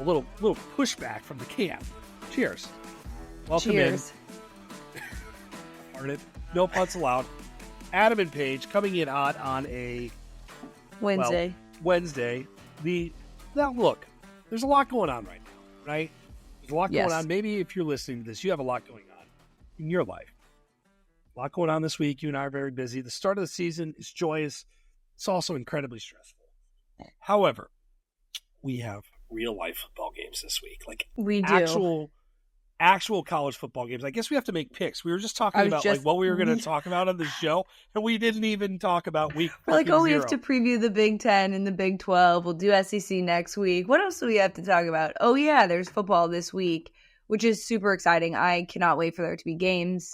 little pushback from the camp. Cheers. Welcome Cheers. in. Farted. No putts allowed. Adam and Paige coming in hot on a Wednesday. Wednesday. Now look, there's a lot going on right now, right? There's a lot going on. Maybe if you're listening to this, you have a lot going on in your life. A lot going on this week. You and I are very busy. The start of the season is joyous. It's also incredibly stressful. However, we have real life football games this week. Like we do. Actual college football games. I guess we have to make picks. We were just talking about like what we were going to talk about on the show, and we didn't even talk about week. We're like, we have to preview the Big 10 and the Big 12. We'll do SEC next week. What else do we have to talk about? Oh yeah, there's football this week, which is super exciting. I cannot wait for there to be games.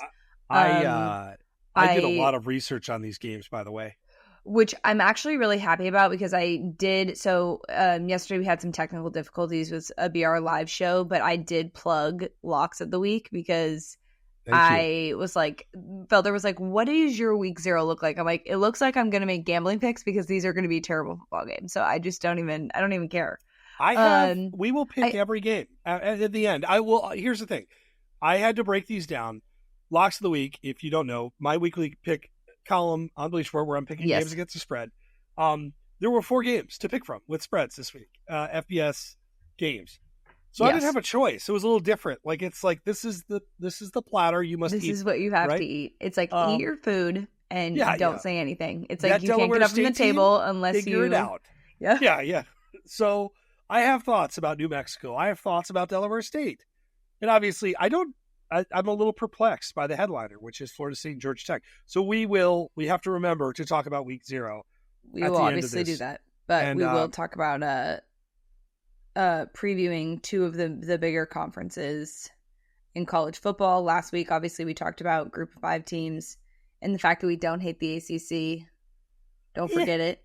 I did a lot of research on these games, by the way. Which I'm actually really happy about because I did. So yesterday we had some technical difficulties with a BR live show, but I did plug Locks of the Week because I was like, Felder was like, what does your week 0 look like? I'm like, it looks like I'm going to make gambling picks because these are going to be terrible football games. So I don't even care. We will pick every game at the end. Here's the thing. I had to break these down. Locks of the Week, if you don't know, my weekly pick column on Bleach Report where I'm picking games against the spread. There were 4 games to pick from with spreads this week, FBS games. So I didn't have a choice. It was a little different. Like it's like this is the platter you must eat. This is what you have to eat. It's like eat your food and don't say anything. It's like that you Delaware can't get up from the table unless figure it out. Yeah. So I have thoughts about New Mexico. I have thoughts about Delaware State, and obviously I'm a little perplexed by the headliner, which is Florida State and Georgia Tech. So we have to remember to talk about week 0. We will obviously do that, but we will talk about previewing 2 of the bigger conferences in college football. Last week, obviously, we talked about Group of 5 teams and the fact that we don't hate the ACC. Don't forget it.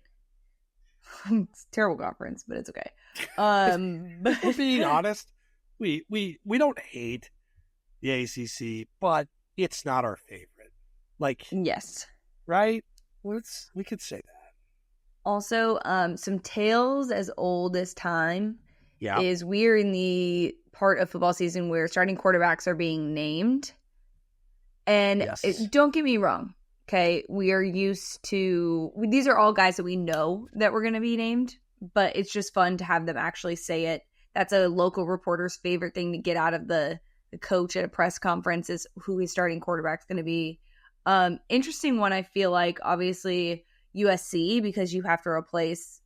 It's a terrible conference, but it's okay. If we're being honest, we don't hate the ACC, but it's not our favorite. Like, yes, right? We could say that. Also, some tales as old as time is we're in the part of football season where starting quarterbacks are being named. And don't get me wrong, okay? We are used to these are all guys that we know that we're going to be named, but it's just fun to have them actually say it. That's a local reporter's favorite thing to get out of the coach at a press conference is who his starting quarterback's going to be. Interesting one, I feel like, obviously, USC, because you have to replace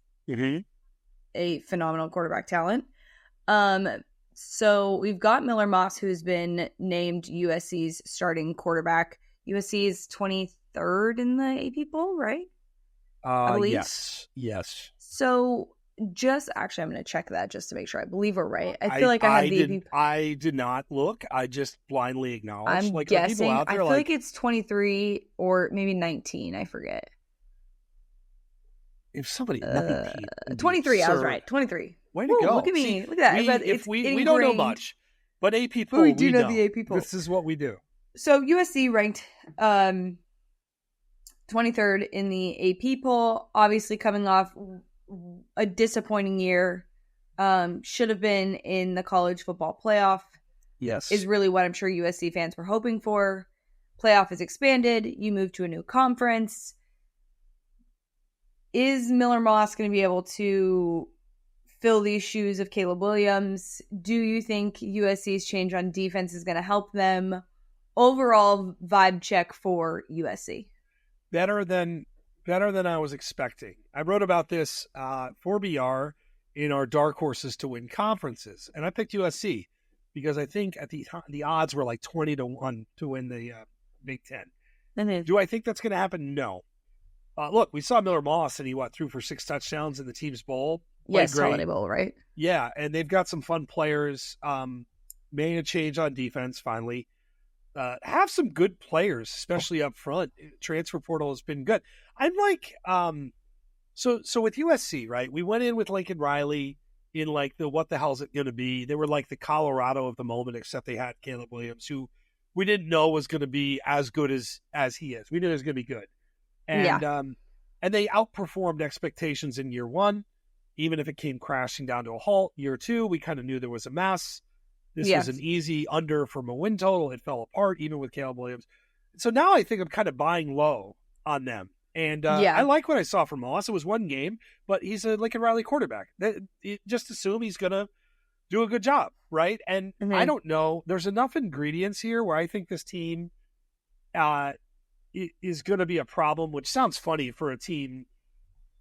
a phenomenal quarterback talent. So we've got Miller Moss, who's been named USC's starting quarterback. USC is 23rd in the AP poll, right? I believe. Yes. So actually, I'm going to check that just to make sure. I believe we're right. I feel like I had the AP. I did not look. I just blindly acknowledged. I'm guessing. I feel like it's 23 or maybe 19. I forget. If somebody 23, I was right. 23. Way to go! Look at me. Look at that. We don't know much, but AP poll. We do know the AP poll. This is what we do. So USC ranked 23rd in the AP poll. Obviously, coming off a disappointing year, should have been in the college football playoff. Yes, is really what I'm sure USC fans were hoping for. Playoff is expanded. You move to a new conference. Is Miller Moss going to be able to fill these shoes of Caleb Williams? Do you think USC's change on defense is going to help them? Overall vibe check for USC. Better than I was expecting. I wrote about this for BR in our dark horses to win conferences, and I picked USC because I think at the odds were like 20-1 to win the Big Ten. Do I think that's going to happen? No. Look, we saw Miller Moss, and he threw for 6 touchdowns in the team's bowl. Yes, Holiday Bowl, right? Yeah, and they've got some fun players. Made a change on defense finally. Have some good players, especially up front. Transfer portal has been good. I'm like, so with USC, right? We went in with Lincoln Riley in like the what the hell is it going to be? They were like the Colorado of the moment, except they had Caleb Williams, who we didn't know was going to be as good as he is. We knew he was going to be good, and they outperformed expectations in year one. even if it came crashing down to a halt. Year 2, we kind of knew there was a mess. This was an easy under from a win total. It fell apart, even with Caleb Williams. So now I think I'm kind of buying low on them. And I like what I saw from Moss. It was one game, but he's a Lincoln Riley quarterback. Just assume he's going to do a good job, right? And I don't know. There's enough ingredients here where I think this team is going to be a problem, which sounds funny for a team.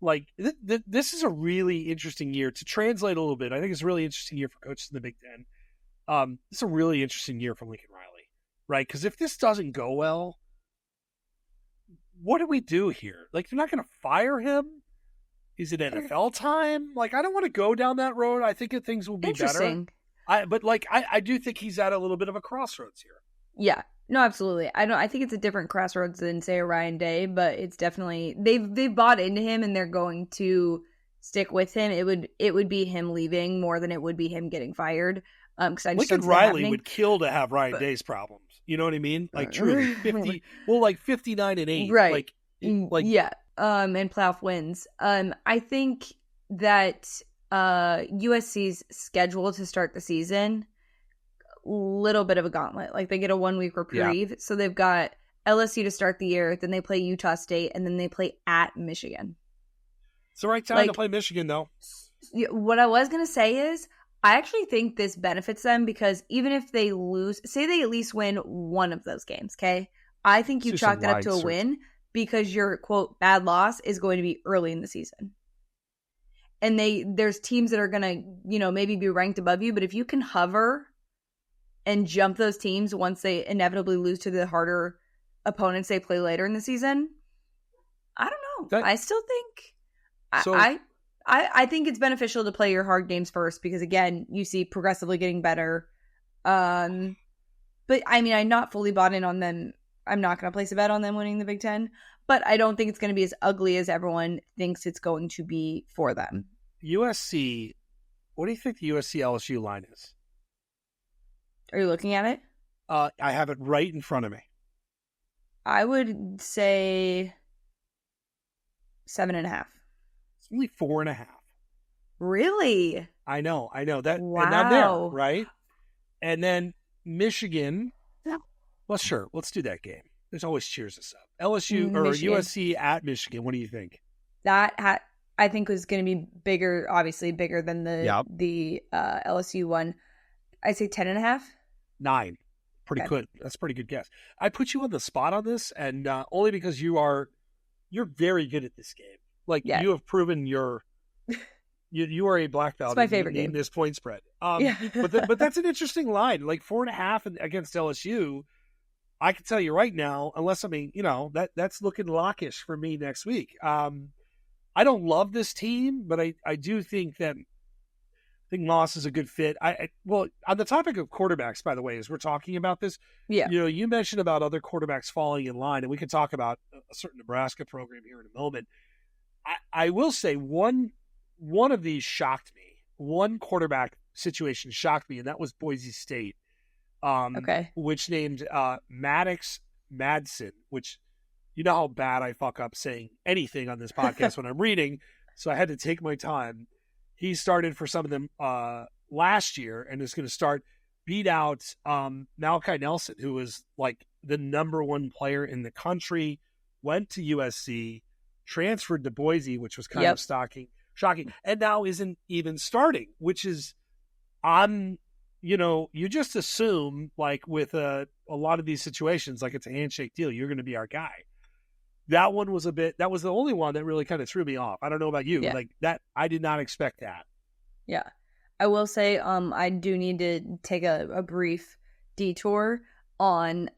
Like, this is a really interesting year. To translate a little bit, I think it's a really interesting year for coaches in the Big Ten. It's a really interesting year for Lincoln Riley, right? Because if this doesn't go well, what do we do here? Like, they're not going to fire him? Is it NFL time? Like, I don't want to go down that road. I think that things will be better. But I do think he's at a little bit of a crossroads here. Yeah. No, absolutely. I think it's a different crossroads than, say, a Ryan Day, but it's definitely they've bought into him and they're going to stick with him. It would be him leaving more than it would be him getting fired. Because I just Lincoln Riley would kill to have Ryan Day's problems. You know what I mean? Like, truly, 59-8, right? Yeah. And playoff wins. I think that USC's schedule to start the season, little bit of a gauntlet. Like, they get a 1 week reprieve, so they've got LSU to start the year, then they play Utah State, and then they play at Michigan. It's the right time to play Michigan, though. What I was gonna say is, I actually think this benefits them because even if they lose, say they at least win one of those games, okay? I think you chalk that up to a win because your, quote, bad loss is going to be early in the season. And there's teams that are going to, maybe be ranked above you, but if you can hover and jump those teams once they inevitably lose to the harder opponents they play later in the season, I don't know. I still think... I think it's beneficial to play your hard games first because, again, you see progressively getting better. But, I mean, I'm not fully bought in on them. I'm not going to place a bet on them winning the Big Ten. But I don't think it's going to be as ugly as everyone thinks it's going to be for them. USC, what do you think the USC-LSU line is? Are you looking at it? I have it right in front of me. I would say 7.5. Only 4.5. Really? I know that. Wow. And I'm there, right? And then Michigan. Yeah. Well, sure. Let's do that game. There's always cheers us up. LSU or USC at Michigan. What do you think? That I think was going to be bigger, obviously bigger than the LSU one. I'd say 10.5. 9. Pretty good. That's a pretty good guess. I put you on the spot on this, and only because you're very good at this game. Like, you have proven you are a black belt. It's my favorite game. This point spread. But that's an interesting line. Like 4.5 against LSU. I can tell you right now, unless that's looking lockish for me next week. I don't love this team, but I do think that Moss is a good fit. Well, on the topic of quarterbacks, by the way, as we're talking about this, you mentioned about other quarterbacks falling in line, and we can talk about a certain Nebraska program here in a moment. I will say one of these shocked me. One quarterback situation shocked me, and that was Boise State, which named Maddox Madsen, which you know how bad I fuck up saying anything on this podcast when I'm reading, so I had to take my time. He started for some of them last year and is going to beat out Malachi Nelson, who was like the number one player in the country, went to USC, transferred to Boise, which was kind of shocking, and now isn't even starting, which is you just assume, like with a lot of these situations, like it's a handshake deal, you're going to be our guy. That one was that was the only one that really kind of threw me off. I don't know about you, like that, I did not expect that. Yeah. I will say, I do need to take a brief detour on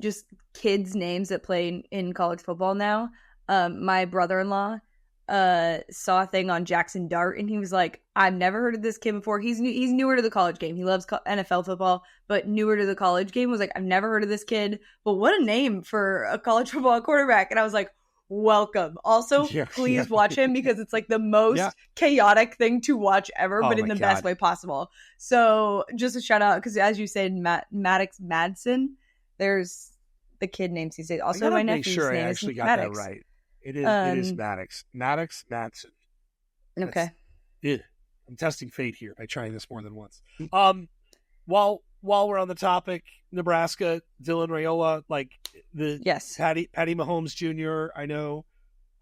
just kids' names that play in college football now. My brother-in-law saw a thing on Jackson Dart, and he was like, I've never heard of this kid before. He's newer to the college game. He loves NFL football, but newer to the college game. Was like, I've never heard of this kid, but what a name for a college football quarterback. And I was like, welcome. Also, please watch him because it's like the most chaotic thing to watch ever, but in the best way possible. So just a shout out, because as you said, Maddox Madsen, there's the kid names he said. Also, my nephew's name is Maddox. That right. It is Maddox Madsen. Okay. I'm testing fate here by trying this more than once. While we're on the topic, Nebraska, Dylan Raiola, Patty Mahomes Jr., I know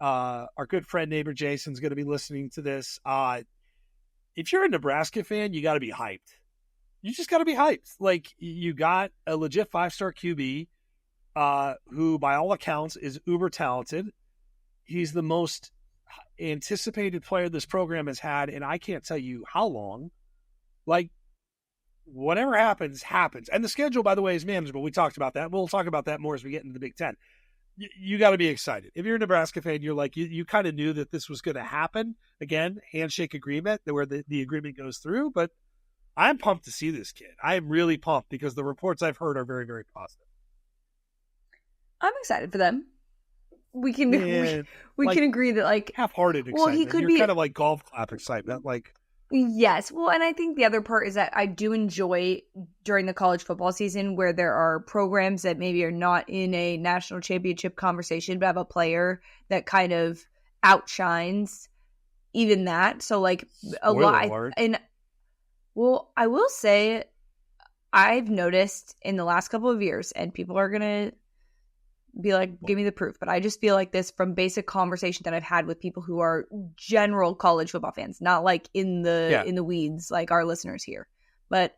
our good friend, neighbor Jason's going to be listening to this. If you're a Nebraska fan, you got to be hyped. You just got to be hyped. Like, you got a legit 5-star QB who, by all accounts, is uber talented. He's the most anticipated player this program has had, and I can't tell you how long. Like, whatever happens, happens. And the schedule, by the way, is manageable. We talked about that. We'll talk about that more as we get into the Big Ten. You got to be excited. If you're a Nebraska fan, you're like, you kind of knew that this was going to happen. Again, handshake agreement, where the agreement goes through. But I'm pumped to see this kid. I am really pumped because the reports I've heard are very, very positive. I'm excited for them. We can can agree that, like, half-hearted excitement. Well, he could be kind of like golf clap excitement, like. Yes. Well, and I think the other part is that I do enjoy during the college football season where there are programs that maybe are not in a national championship conversation, but have a player that kind of outshines even that. So, like, a lot. And, well, I will say I've noticed in the last couple of years, and people are going to be like, give me the proof. But I just feel like this from basic conversation that I've had with people who are general college football fans, not like in the weeds, like our listeners here, but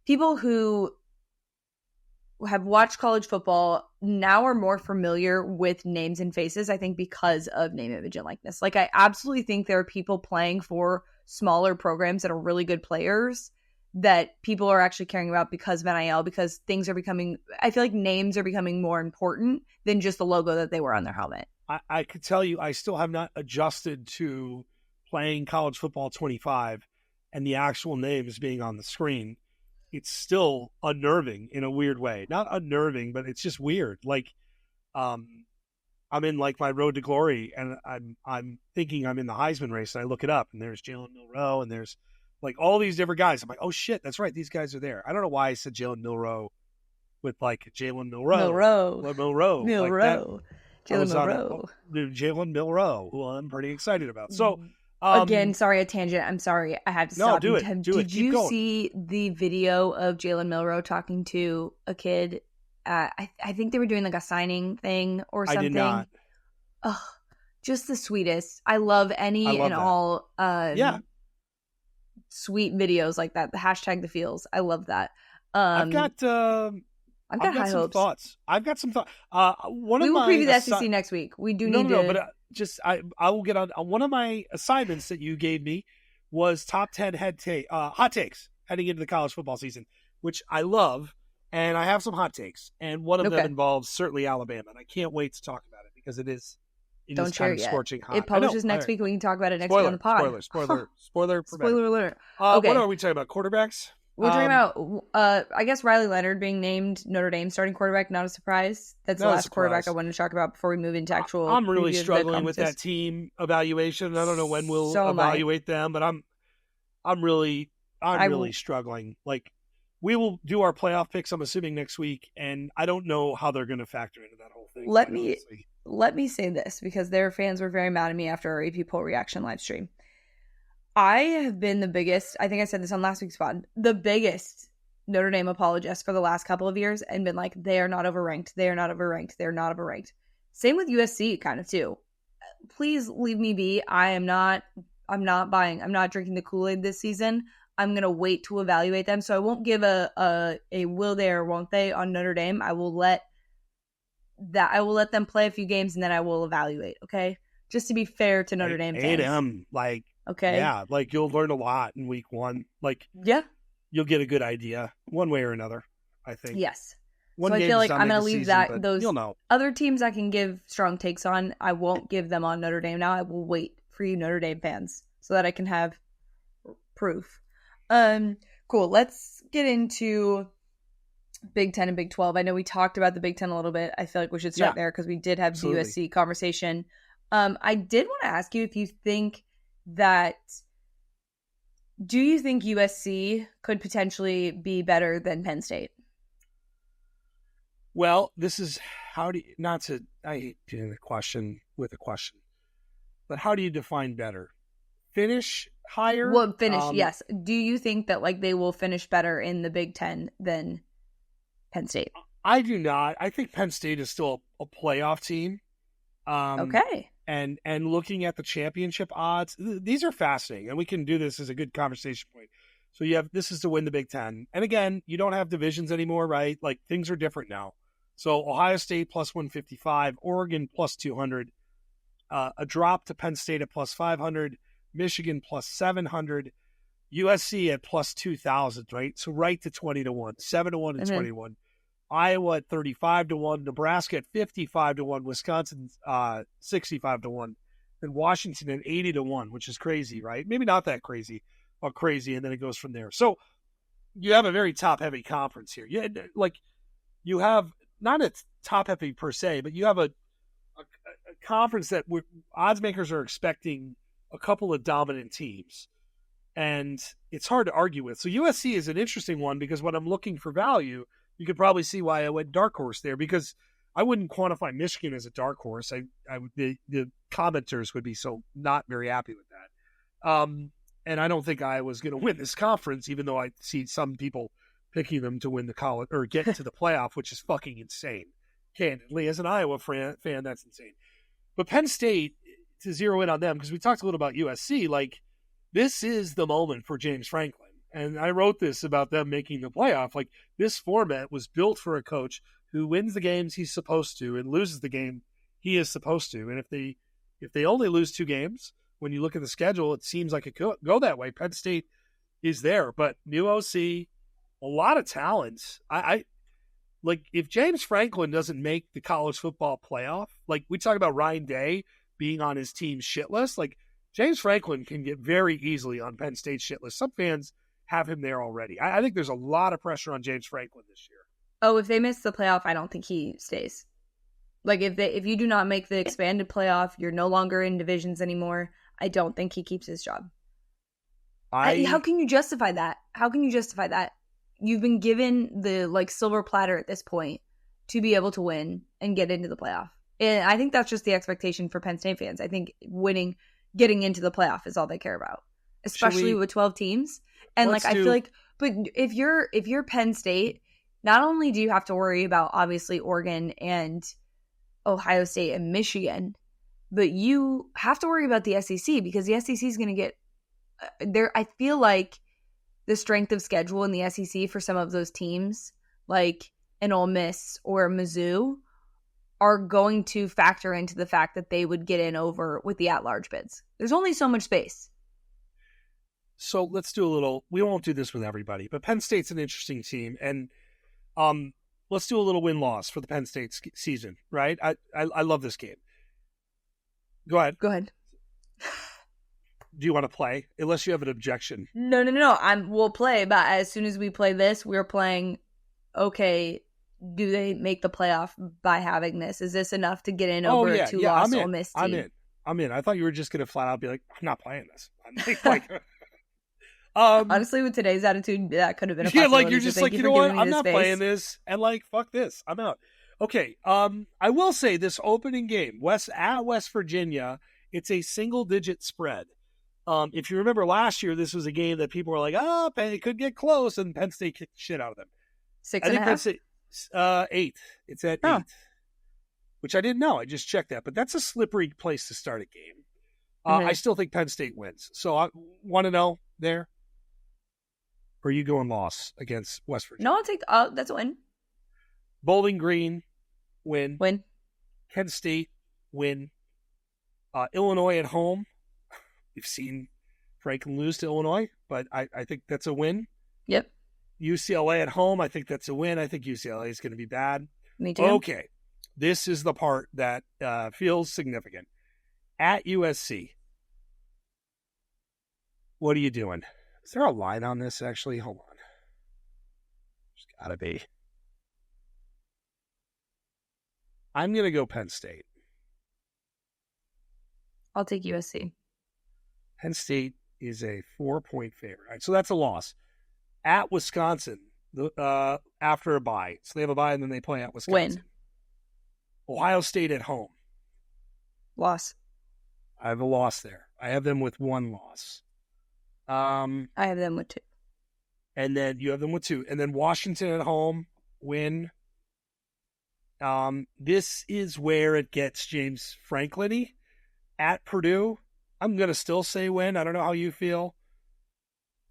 people who have watched college football now are more familiar with names and faces, I think, because of name, image, and likeness. Like, I absolutely think there are people playing for smaller programs that are really good players that people are actually caring about because of NIL, because things are becoming, I feel like names are becoming more important than just the logo that they wear on their helmet. I could tell you, I still have not adjusted to playing college football 25 and the actual names being on the screen. It's still unnerving in a weird way. Not unnerving, but it's just weird. Like, I'm in like my road to glory, and I'm thinking I'm in the Heisman race, and I look it up, and there's Jalen Milroe, and there's like all these different guys. I'm like, oh shit, that's right, these guys are there. I don't know why I said Jalen Milroe with like Jalen Milroe. Jalen Milroe, who I'm pretty excited about. So again, sorry, a tangent. I'm sorry, I have to stop. No, do it. Did you see the video of Jalen Milroe talking to a kid? I think they were doing like a signing thing or something. I did not. Oh, just the sweetest. I love all sweet videos like that. The hashtag the feels. I love that. I've got high hopes. Thoughts. I've got some thoughts. We will preview the SEC next week. We do need to. But I will get on. One of my assignments that you gave me was top 10 hot takes heading into the college football season, which I love, and I have some hot takes, and one of them involves certainly Alabama, and I can't wait to talk about it because it is. Don't share it yet. Scorching hot. It publishes next week. We can talk about it next week on the pod. Spoiler alert. Okay. What are we talking about? Quarterbacks? We're talking about, I guess, Riley Leonard being named Notre Dame starting quarterback. Not a surprise. That's the last quarterback I wanted to talk about before we move into actual. I'm really struggling with that team evaluation. I don't know when we'll evaluate them, but I'm really struggling. Like, we will do our playoff picks, I'm assuming, next week, and I don't know how they're going to factor into that whole thing. Let me say this, because their fans were very mad at me after our AP poll reaction live stream. I have been the biggest, I think I said this on last week's pod, the biggest Notre Dame apologist for the last couple of years, and been like, they are not overranked. They are not overranked. They're not overranked. Same with USC kind of too. Please leave me be. I'm not buying. I'm not drinking the Kool-Aid this season. I'm going to wait to evaluate them. So I won't give a will they or won't they on Notre Dame. I will let them play a few games, and then I will evaluate. Okay. Just to be fair to Notre Dame fans. A&M, like, okay. Yeah. Like, you'll learn a lot in week one. Like, yeah, you'll get a good idea one way or another, I think. Yes. So I feel like I'm going to leave those other teams I can give strong takes on. I won't give them on Notre Dame now. I will wait for you Notre Dame fans so that I can have proof. Cool. Let's get into Big Ten and Big 12. I know we talked about the Big Ten a little bit. I feel like we should start there because we did have the USC conversation. I did want to ask you if you think that, do you think USC could potentially be better than Penn State? Well, this is I hate doing the question with a question, but how do you define better? finish higher. Will finish, yes. Do you think that like they will finish better in the Big Ten than Penn State? I do not. I think Penn State is still a playoff team. Okay. And looking at the championship odds, these are fascinating, and we can do this as a good conversation point. So this is to win the Big Ten. And again, you don't have divisions anymore, right? Like things are different now. So Ohio State plus 155, Oregon plus 200, a drop to Penn State at plus 500, Michigan plus 700, USC at plus 2,000, right? So right to 20-1, 7-1 and 21. Iowa at 35-1, Nebraska at 55-1, Wisconsin 65-1, and Washington at 80-1, which is crazy, right? Maybe not that crazy, but crazy, and then it goes from there. So you have a very top-heavy conference here. You have not a top-heavy per se, but you have a conference that odds makers are expecting a couple of dominant teams, and it's hard to argue with. So USC is an interesting one because when I'm looking for value, you could probably see why I went dark horse there, because I wouldn't quantify Michigan as a dark horse. The commenters would be so not very happy with that. And I don't think Iowa's going to win this conference, even though I see some people picking them to win the college or get to the playoff, which is fucking insane. Candidly, as an Iowa fan, that's insane. But Penn State, to zero in on them, because we talked a little about USC, like this is the moment for James Franklin. And I wrote this about them making the playoff. Like this format was built for a coach who wins the games he's supposed to and loses the game he is supposed to. And if they only lose 2 games, when you look at the schedule, it seems like it could go that way. Penn State is there, but new OC, a lot of talent. I like if James Franklin doesn't make the college football playoff, like we talk about Ryan Day being on his team's shit list, like James Franklin can get very easily on Penn State's shit list. Some fans have him there already. I think there's a lot of pressure on James Franklin this year. Oh, if they miss the playoff, I don't think he stays. Like if you do not make the expanded playoff, you're no longer in divisions anymore. I don't think he keeps his job. How can you justify that? How can you justify that? You've been given the like silver platter at this point to be able to win and get into the playoff. And I think that's just the expectation for Penn State fans. I think getting into the playoff is all they care about, especially with 12 teams. And I feel like, but if you're Penn State, not only do you have to worry about obviously Oregon and Ohio State and Michigan, but you have to worry about the SEC because the SEC is going to get there. I feel like the strength of schedule in the SEC for some of those teams, like an Ole Miss or Mizzou, are going to factor into the fact that they would get in over with the at-large bids. There's only so much space. So let's do a little, we won't do this with everybody, but Penn State's an interesting team. And let's do a little win-loss for the Penn State season, right? I love this game. Go ahead. Do you want to play? Unless you have an objection. No. We'll play, but as soon as we play this, we're playing, okay, do they make the playoff by having this? Is this enough to get in over a 2-loss Ole Miss team? I'm in. I thought you were just going to flat out be like, I'm not playing this. Honestly, with today's attitude, that could have been a possibility. Yeah, like you're just like, you know what? I'm not playing this. And like, fuck this. I'm out. Okay. I will say this opening game, at West Virginia, it's a single-digit spread. If you remember last year, this was a game that people were like, it could get close, and Penn State kicked the shit out of them. 6.5? Penn State, 8. It's at 8, which I didn't know. I just checked that, but that's a slippery place to start a game. I still think Penn State wins. So I want to know there. Or are you going loss against West Virginia? No, I'll take that's a win. Bowling Green, win. Win. Kent State, win. Illinois at home. We've seen Franklin lose to Illinois, but I think that's a win. Yep. UCLA at home, I think that's a win. I think UCLA is going to be bad. Me too. Okay. This is the part that feels significant. At USC, what are you doing? Is there a line on this, actually? Hold on. There's got to be. I'm going to go Penn State. I'll take USC. Penn State is a 4-point favorite. All right, so that's a loss. At Wisconsin, after a bye. So they have a bye and then they play at Wisconsin. Win. Ohio State at home. Loss. I have a loss there. I have them with 1 loss. I have them with 2. And then you have them with 2. And then Washington at home, win. This is where it gets James Franklin-y. At Purdue, I'm going to still say win. I don't know how you feel.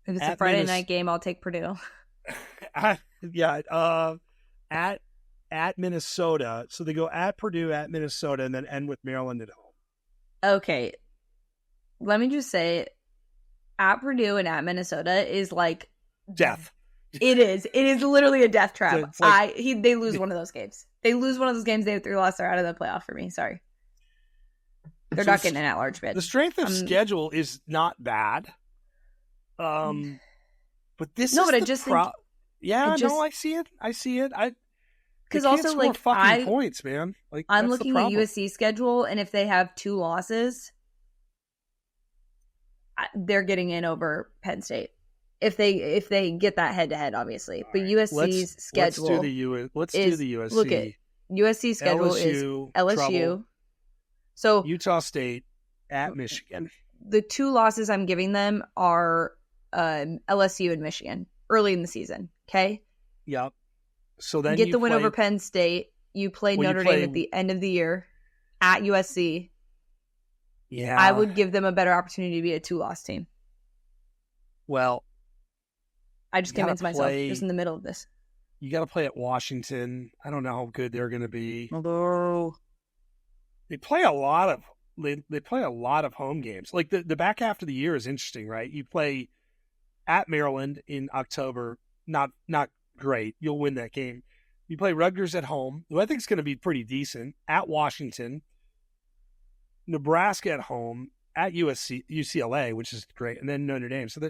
If it's a Friday night game, I'll take Purdue. At Minnesota. So they go at Purdue, at Minnesota, and then end with Maryland at home. Okay. Let me just say, at Purdue and at Minnesota is like death. It is. It is literally a death trap. Like, they lose one of those games. They lose one of those games. They have 3 losses. They're out of the playoff for me. Sorry. They're not getting an at-large bid. The strength of schedule is not bad. But this is I just think... Yeah, I see it. Because also, like, fucking points, man. Like, I'm looking at USC schedule, and if they have 2 losses, they're getting in over Penn State. If they get that head-to-head, obviously. But USC's schedule... Let's do the USC. Look at USC's schedule is LSU. Trouble. So Utah State at Michigan. The 2 losses I'm giving them are LSU and Michigan early in the season. Okay. Yep. So then you get the win over Penn State. You play Notre Dame at the end of the year at USC. Yeah. I would give them a better opportunity to be a 2-loss team. Well, I just convinced myself just in the middle of this. You got to play at Washington. I don't know how good they're going to be. Although they play a lot of home games. Like the back half of the year is interesting, right? You play at Maryland in October. Not great. You'll win that game. You play Rutgers at home, who I think is going to be pretty decent. At Washington, Nebraska at home, at UCLA, which is great, and then Notre Dame. So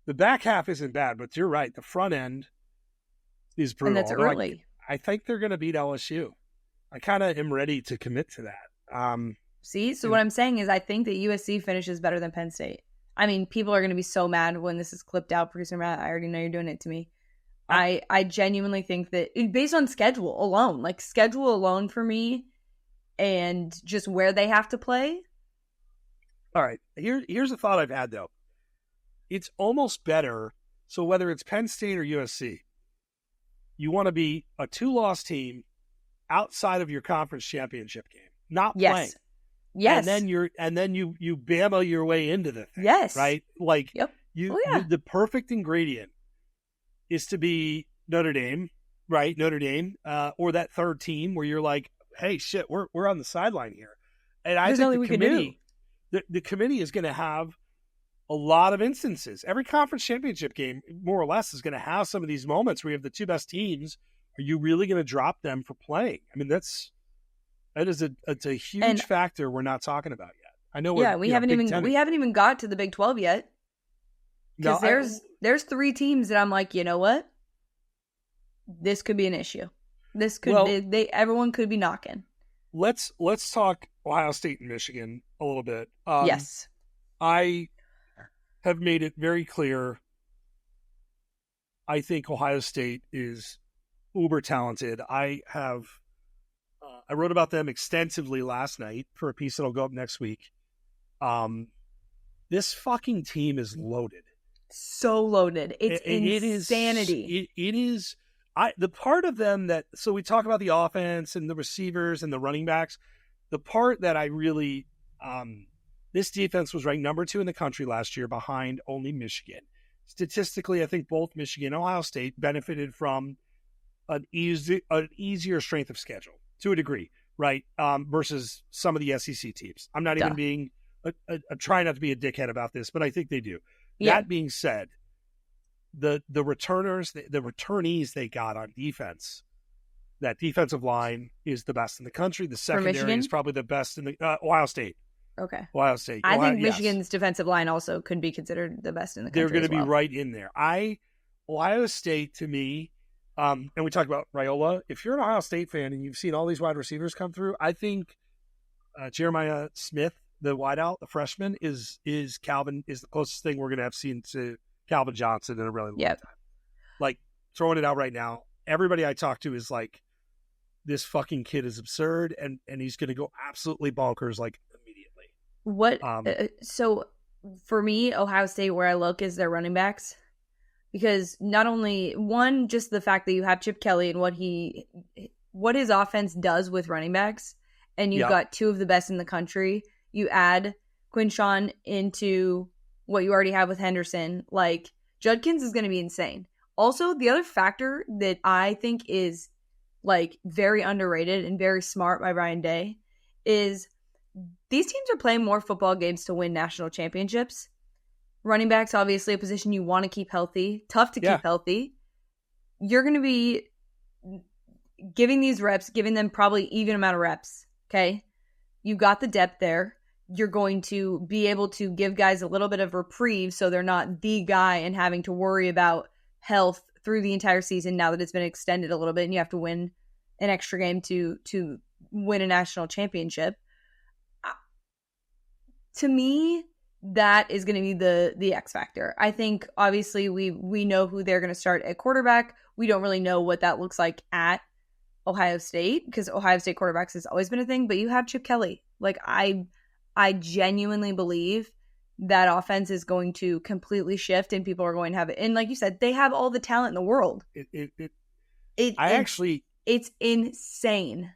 the back half isn't bad, but you're right. The front end is brutal. And that's early. I think they're going to beat LSU. I kind of am ready to commit to that. See? So what I'm saying is I think that USC finishes better than Penn State. I mean, people are going to be so mad when this is clipped out, Producer Matt. I already know you're doing it to me. I genuinely think that based on schedule alone for me and just where they have to play. All right. Here's a thought I've had, though. It's almost better. So whether it's Penn State or USC, you want to be a 2-loss team outside of your conference championship game, not playing. Yes. And then you Bama your way into the thing. Yes. Right? Like yep. The perfect ingredient is to be Notre Dame, right? Notre Dame, or that third team where you're like, hey, shit, we're on the sideline here. And I think the committee is going to have a lot of instances. Every conference championship game, more or less, is going to have some of these moments where you have the 2 best teams. Are you really going to drop them for playing? I mean, it's a huge factor we're not talking about yet. I know. We haven't even got to the Big 12 yet. Because there's 3 teams that I'm like, you know what? This could be an issue. This could everyone could be knocking. Let's talk Ohio State and Michigan a little bit. Yes. I have made it very clear. I think Ohio State is uber talented. I wrote about them extensively last night for a piece that'll go up next week. This fucking team is loaded. So loaded. It's insanity. It is. The part of them that, so we talk about the offense and the receivers and the running backs. The part that I really, this defense was ranked number 2 in the country last year behind only Michigan. Statistically, I think both Michigan and Ohio State benefited from an easier strength of schedule to a degree, right? Versus some of the SEC teams. I'm not even being, trying not to be a dickhead about this, but I think they do. Yeah. That being said, the returners, the returnees they got on defense, that defensive line is the best in the country. The secondary is probably the best in the Ohio State. Okay. Ohio State. I think Michigan's defensive line also could be considered the best in the country. They're going to be right in there. Ohio State, to me, and we talked about Raiola. If you're an Ohio State fan and you've seen all these wide receivers come through, I think Jeremiah Smith, the wideout, the freshman, is Calvin, is the closest thing we're going to have seen to Calvin Johnson in a really long time. Like, throwing it out right now, everybody I talk to is like, this fucking kid is absurd, and he's going to go absolutely bonkers, like, immediately. So for me, Ohio State, where I look is their running backs, because not only one, just the fact that you have Chip Kelly and what his offense does with running backs, and you've got two of the best in the country. You add Quinshawn into what you already have with Henderson. Like, Judkins is going to be insane. Also, the other factor that I think is like very underrated and very smart by Ryan Day is these teams are playing more football games to win national championships. Running back's obviously a position you want to keep healthy, tough to keep healthy. You're going to be giving these reps, giving them probably even amount of reps. Okay. You've got the depth there. You're going to be able to give guys a little bit of reprieve so they're not the guy and having to worry about health through the entire season now that it's been extended a little bit and you have to win an extra game to win a national championship. To me, that is going to be the X factor. I think obviously we know who they're going to start at quarterback. We don't really know what that looks like at Ohio State because Ohio State quarterbacks has always been a thing, but you have Chip Kelly. Like, I genuinely believe that offense is going to completely shift and people are going to have it. And like you said, they have all the talent in the world. It's insane.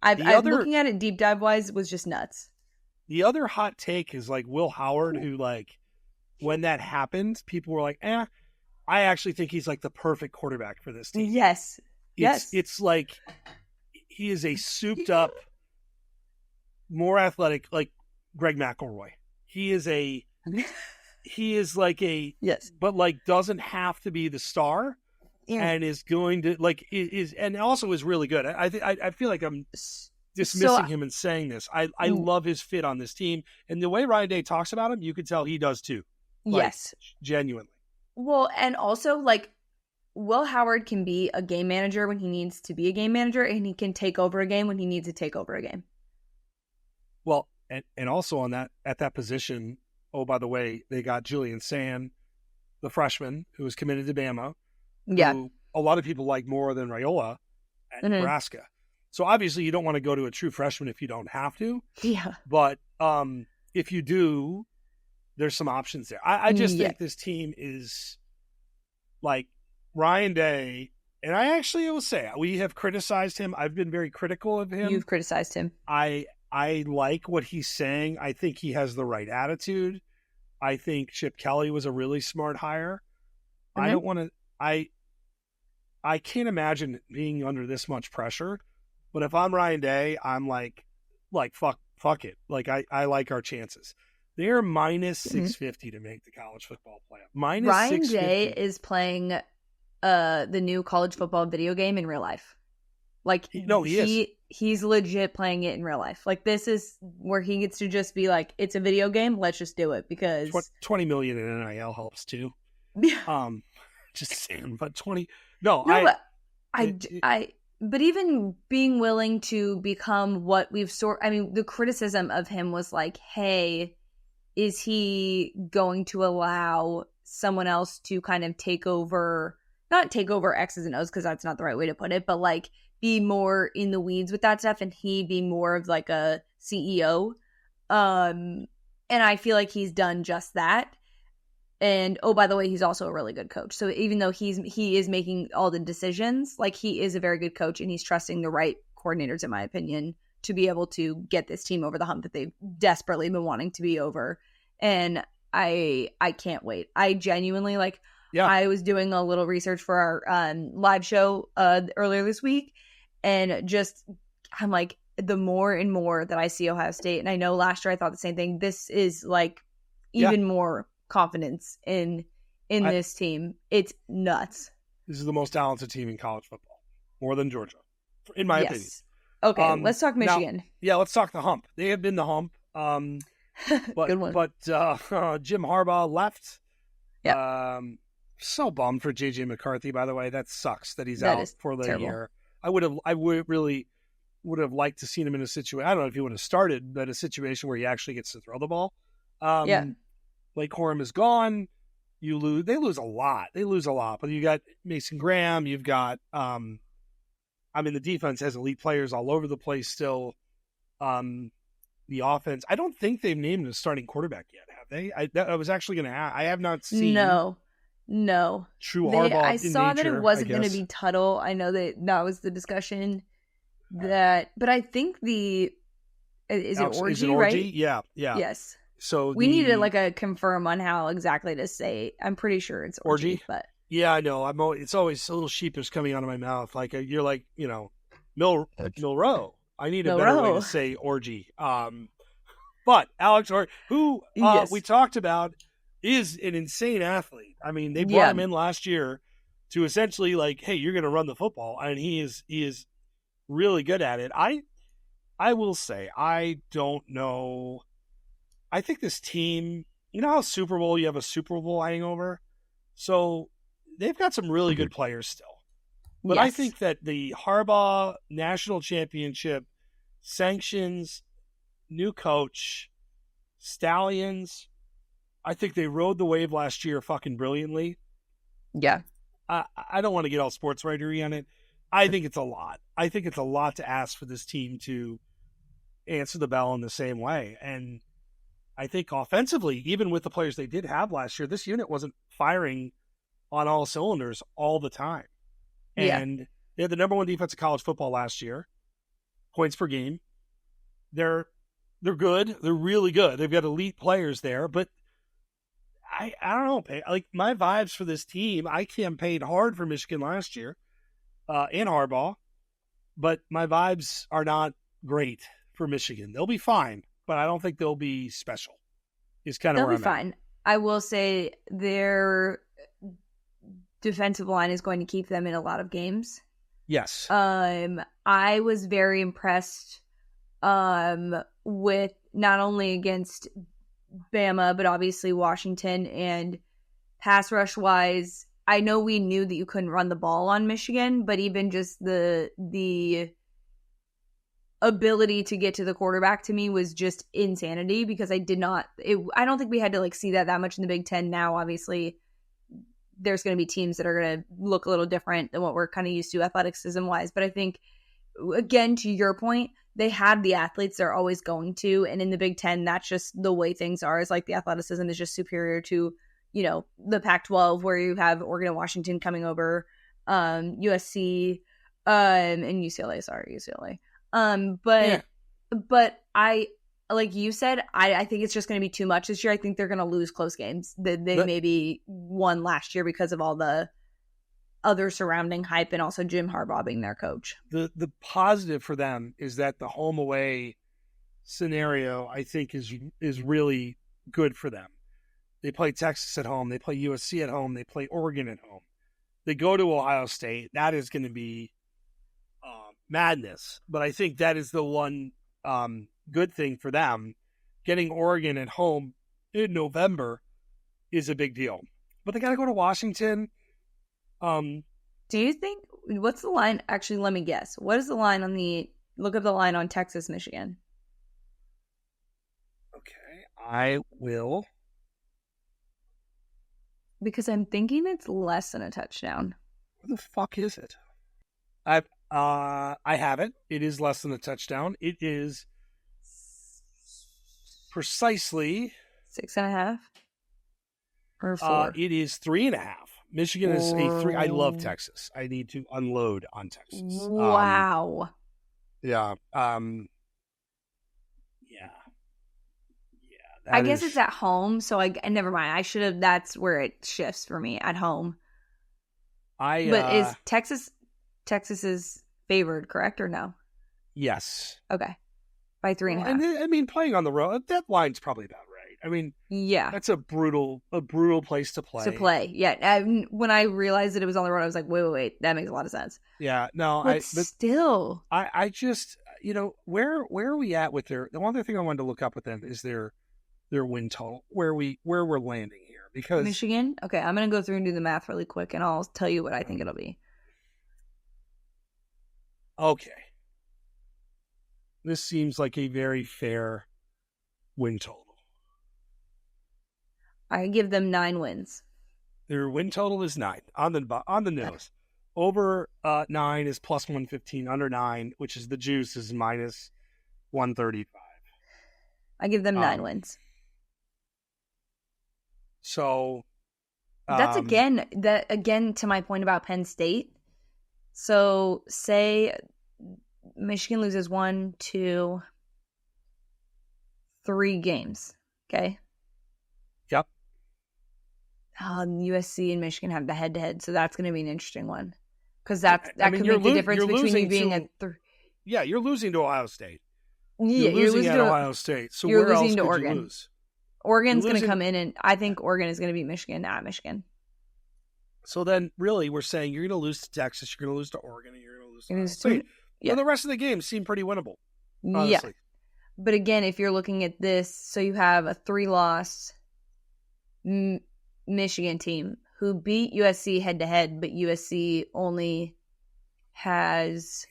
Looking at it deep dive wise was just nuts. The other hot take is like Will Howard, who like when that happened, people were like, I actually think he's like the perfect quarterback for this team. Yes. It's like he is a souped up, more athletic, like Greg McElroy. He is like a but like doesn't have to be the star, and is going to like is and also is really good. I feel like I'm dismissing him and saying this. I love his fit on this team, and the way Ryan Day talks about him, you can tell he does too. Like, yes, genuinely. Well, and also like Will Howard can be a game manager when he needs to be a game manager, and he can take over a game when he needs to take over a game. Well, and also on that at that position, oh, by the way, they got Julian Sand, the freshman who was committed to Bama, who a lot of people like more than Raiola at Nebraska. So obviously you don't want to go to a true freshman if you don't have to. Yeah. But if you do, there's some options there. I just think this team is like Ryan Day, and I actually will say we have criticized him. I've been very critical of him. You've criticized him. I like what he's saying. I think he has the right attitude. I think Chip Kelly was a really smart hire. Mm-hmm. I don't want to. I can't imagine being under this much pressure. But if I'm Ryan Day, I'm like fuck it. Like I like our chances. They're minus 650 to make the college football playoff. Minus Ryan 650. Day is playing the new college football video game in real life. Like he's legit playing it in real life. Like this is where he gets to just be like, it's a video game. Let's just do it because 20 million in NIL helps too. Just saying, but 20. But even being willing to become what we've the criticism of him was like, hey, is he going to allow someone else to kind of not take over X's and O's because that's not the right way to put it, but like be more in the weeds with that stuff and he be more of like a CEO. And I feel like he's done just that. And oh, by the way, he's also a really good coach. So even though he is making all the decisions, like he is a very good coach and he's trusting the right coordinators, in my opinion, to be able to get this team over the hump that they've desperately been wanting to be over. And I can't wait. I genuinely I was doing a little research for our live show earlier this week, and just I'm like, the more and more that I see Ohio State, and I know last year I thought the same thing. This is like even more confidence in this team. It's nuts. This is the most talented team in college football, more than Georgia, in my opinion. Okay, let's talk Michigan. Now, let's talk the hump. They have been the hump. Good one. But Jim Harbaugh left. Yeah. So bummed for JJ McCarthy, by the way. That sucks that he's out for the year. I would really liked to seen him in a situation. I don't know if he would have started, but a situation where he actually gets to throw the ball. Blake Corum is gone. They lose a lot. But you got Mason Graham. You've got, the defense has elite players all over the place still. the offense. I don't think they've named a starting quarterback yet, have they? I was actually going to ask. I have not seen. No. True Harbaugh. I saw nature, that it wasn't going to be Tuttle. I know that was the discussion. But I think is it Orgy? Is it Orgy? Right? Yeah. Yes. So we needed like a confirm on how exactly to say. I'm pretty sure it's Orgy. But yeah, I know. It's always a little sheepish coming out of my mouth. Like you're like Milrow. I need a better way to say Orgy. But Alex Orgy, who we talked about, is an insane athlete. I mean, they brought him in last year to essentially like, hey, you're going to run the football, and he is really good at it. I will say, I don't know. I think this team, you know how Super Bowl, you have a Super Bowl hangover? So they've got some really good players still. But I think that the Harbaugh National Championship sanctions, new coach, Stallions, I think they rode the wave last year fucking brilliantly. Yeah. I don't want to get all sports writery on it. I think it's a lot. I think it's a lot to ask for this team to answer the bell in the same way. And I think offensively, even with the players they did have last year, this unit wasn't firing on all cylinders all the time. And they had the number one defense of college football last year. Points per game. They're good. They're really good. They've got elite players there, but I don't know. Like my vibes for this team, I campaigned hard for Michigan last year in Harbaugh, but my vibes are not great for Michigan. They'll be fine, but I don't think they'll be special. Is kind of where I'm fine. I will say their defensive line is going to keep them in a lot of games. Yes. I was very impressed with not only against Bama, but obviously Washington, and pass rush wise. I know we knew that you couldn't run the ball on Michigan, but even just the ability to get to the quarterback to me was just insanity because I don't think we had to like see that much in the Big Ten. Now, obviously, there's going to be teams that are going to look a little different than what we're kind of used to athleticism wise. But I think, again, to your point, they have the athletes they're always going to. And in the Big Ten, that's just the way things are. Is like the athleticism is just superior to, the Pac-12 where you have Oregon and Washington coming over, USC, and UCLA. Sorry, UCLA. But I, like you said, I think it's just going to be too much this year. I think they're going to lose close games. They maybe won last year because of all the other surrounding hype and also Jim Harbaugh being their coach. The positive for them is that the home away scenario, I think, is really good for them. They play Texas at home. They play USC at home. They play Oregon at home. They go to Ohio State. That is going to be madness. But I think that is the one good thing for them. Getting Oregon at home in November is a big deal. But they got to go to Washington. Do you think, what's the line? Actually, let me guess. What is the line look up the line on Texas, Michigan. Okay, I will. Because I'm thinking it's less than a touchdown. Where the fuck is it? I have it. It is less than a touchdown. It is precisely 6.5 or 4. It is 3.5. Michigan is a 3. I love Texas. I need to unload on Texas. Wow. Yeah. I guess it's at home, so never mind. I should have. That's where it shifts for me, at home. But is Texas is favored, correct or no? Yes. Okay, by 3.5. And I mean, playing on the road, that line's probably about right. I mean, yeah, that's a brutal place to play. Yeah. When I realized that it was on the road, I was like, wait, that makes a lot of sense. Yeah. No, but still, I just, where are we at with the one other thing I wanted to look up with them is their win total, where we're landing here, because Michigan. Okay, I'm gonna go through and do the math really quick, and I'll tell you what I think it'll be. Okay, this seems like a very fair win total. I give them 9 wins. Their win total is 9 on the nose. Over 9 is plus 115. Under 9, which is the juice, is minus 135. I give them 9 wins. So that's again to my point about Penn State. So say Michigan loses 1, 2, 3 games. Okay. Yep. USC and Michigan have the head-to-head, so that's going to be an interesting one because that could make the difference between you being Yeah, you're losing to Ohio State. Yeah, you're losing at Ohio State. So you're where losing else to could Oregon. you lose? Oregon's going to come in, and I think Oregon is going to beat Michigan at Michigan. So then, really, we're saying you're going to lose to Texas, you're going to lose to Oregon, and you're going to lose to Ohio State. Yeah. And the rest of the games seem pretty winnable, honestly. Yeah. But again, if you're looking at this, so you have a 3-loss Michigan team who beat USC head-to-head, but USC only has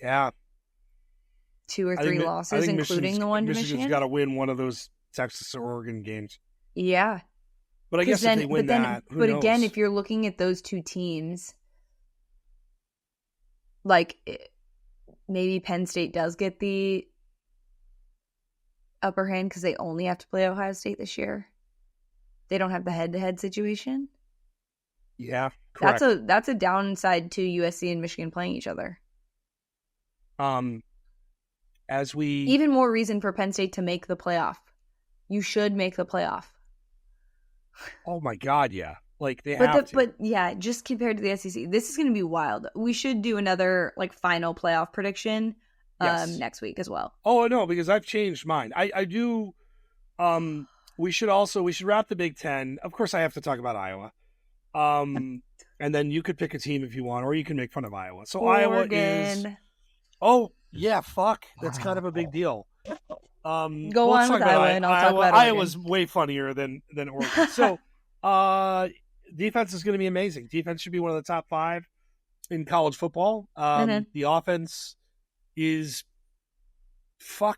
2 or 3 losses, including the one to Michigan. Michigan's got to win one of those Texas or Oregon games. Yeah. But I guess if they win that, who knows? But again, if you're looking at those 2 teams, like maybe Penn State does get the upper hand because they only have to play Ohio State this year. They don't have the head-to-head situation. Yeah, correct. That's a downside to USC and Michigan playing each other. Even more reason for Penn State to make the playoff. You should make the playoff. Oh my God, yeah. Like they have to. But yeah, just compared to the SEC, this is going to be wild. We should do another final playoff prediction next week as well. Oh no, because I've changed mine. I do. We should wrap the Big Ten. Of course, I have to talk about Iowa. And then you could pick a team if you want, or you can make fun of Iowa. So Oregon. Iowa is. Oh yeah, fuck. That's kind of a big deal. Go on with Iowa, and I'll talk about Oregon. Iowa's way funnier than Oregon. So, defense is going to be amazing. Defense should be one of the top 5 in college football. The offense is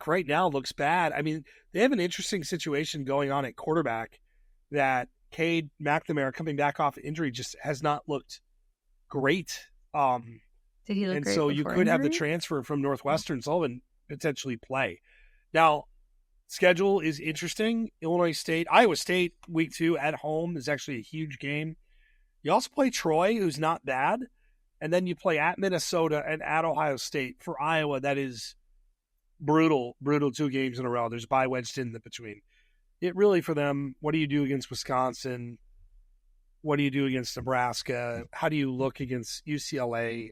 right now looks bad. I mean, they have an interesting situation going on at quarterback that Cade McNamara coming back off injury just has not looked great. Did he look and great so you could injury? have the transfer from Northwestern Sullivan potentially play. Now, schedule is interesting. Iowa State, week 2 at home is actually a huge game. You also play Troy, who's not bad. And then you play at Minnesota and at Ohio State. For Iowa, that is brutal 2 games in a row. There's bye wedged in between. It really, for them, what do you do against Wisconsin? What do you do against Nebraska? How do you look against UCLA?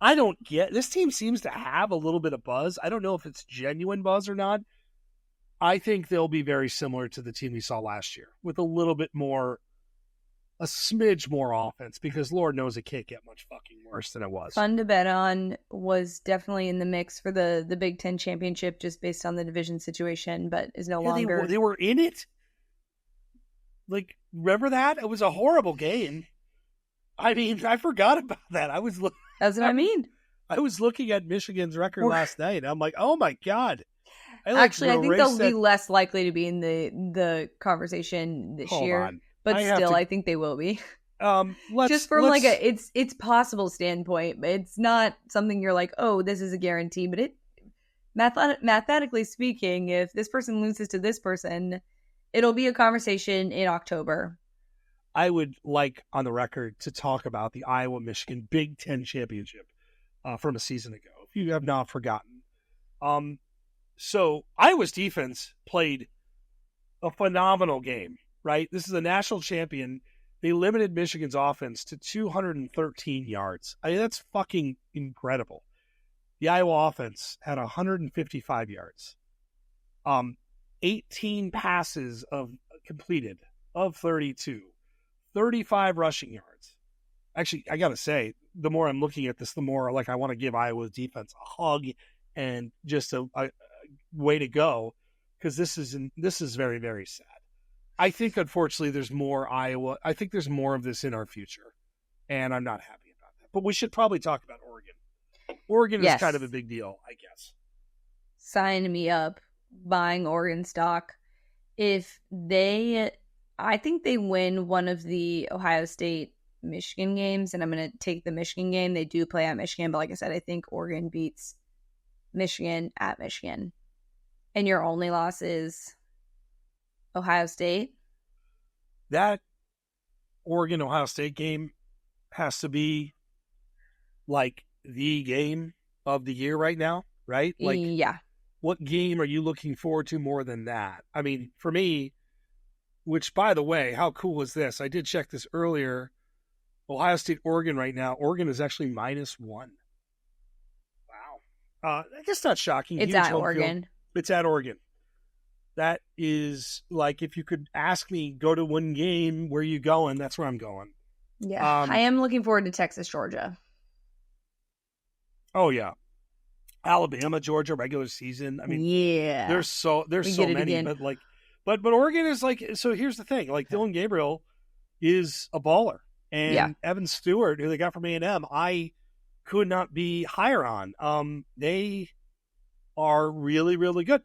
I don't get this team seems to have a little bit of buzz. I don't know if it's genuine buzz or not. I think they'll be very similar to the team we saw last year with a smidge more offense because Lord knows it can't get much fucking worse than it was. Fun to bet on, was definitely in the mix for the Big Ten championship just based on the division situation, but is no longer. They were in it. Like, remember that? It was a horrible game. I mean, I forgot about that. That's what I mean. I was looking at Michigan's record last night, and I'm like, oh my God. I think they'll be less likely to be in the conversation this year. But I think they will be. Just from it's possible standpoint, but it's not something you're like, oh, this is a guarantee. But mathematically speaking, if this person loses to this person, it'll be a conversation in October. I would like on the record to talk about the Iowa-Michigan Big Ten championship from a season ago, if you have not forgotten. So Iowa's defense played a phenomenal game, right? This is a national champion. They limited Michigan's offense to 213 yards. I mean, that's fucking incredible. The Iowa offense had 155 yards. 18 passes completed of 32. 35 rushing yards. Actually, I got to say, the more I'm looking at this, the more like I want to give Iowa's defense a hug and just a way to go, because this is very, very sad. I think, unfortunately, there's more Iowa. I think there's more of this in our future, and I'm not happy about that. But we should probably talk about Oregon. Oregon is kind of a big deal, I guess. Sign me up. Buying Oregon stock. I think they win one of the Ohio State-Michigan games, and I'm going to take the Michigan game. They do play at Michigan, but like I said, I think Oregon beats Michigan at Michigan. And your only loss is Ohio State? That Oregon-Ohio State game has to be like the game of the year right now, right? Like, yeah. What game are you looking forward to more than that? I mean, for me, which, by the way, how cool is this? I did check this earlier. Ohio State, Oregon right now. Oregon is actually -1. Wow. I guess not shocking. It's Huge at Oregon. Field. It's at Oregon. That is like, if you could ask me, go to one game, where you going? That's where I'm going. Yeah. I am looking forward to Texas, Georgia. Oh, yeah. Alabama, Georgia, regular season. I mean, yeah. There's so many, but like, but Oregon is like, so here's the thing, like Dylan Gabriel is a baller, and Evan Stewart, who they got from A&M, I could not be higher on. They are really, really good.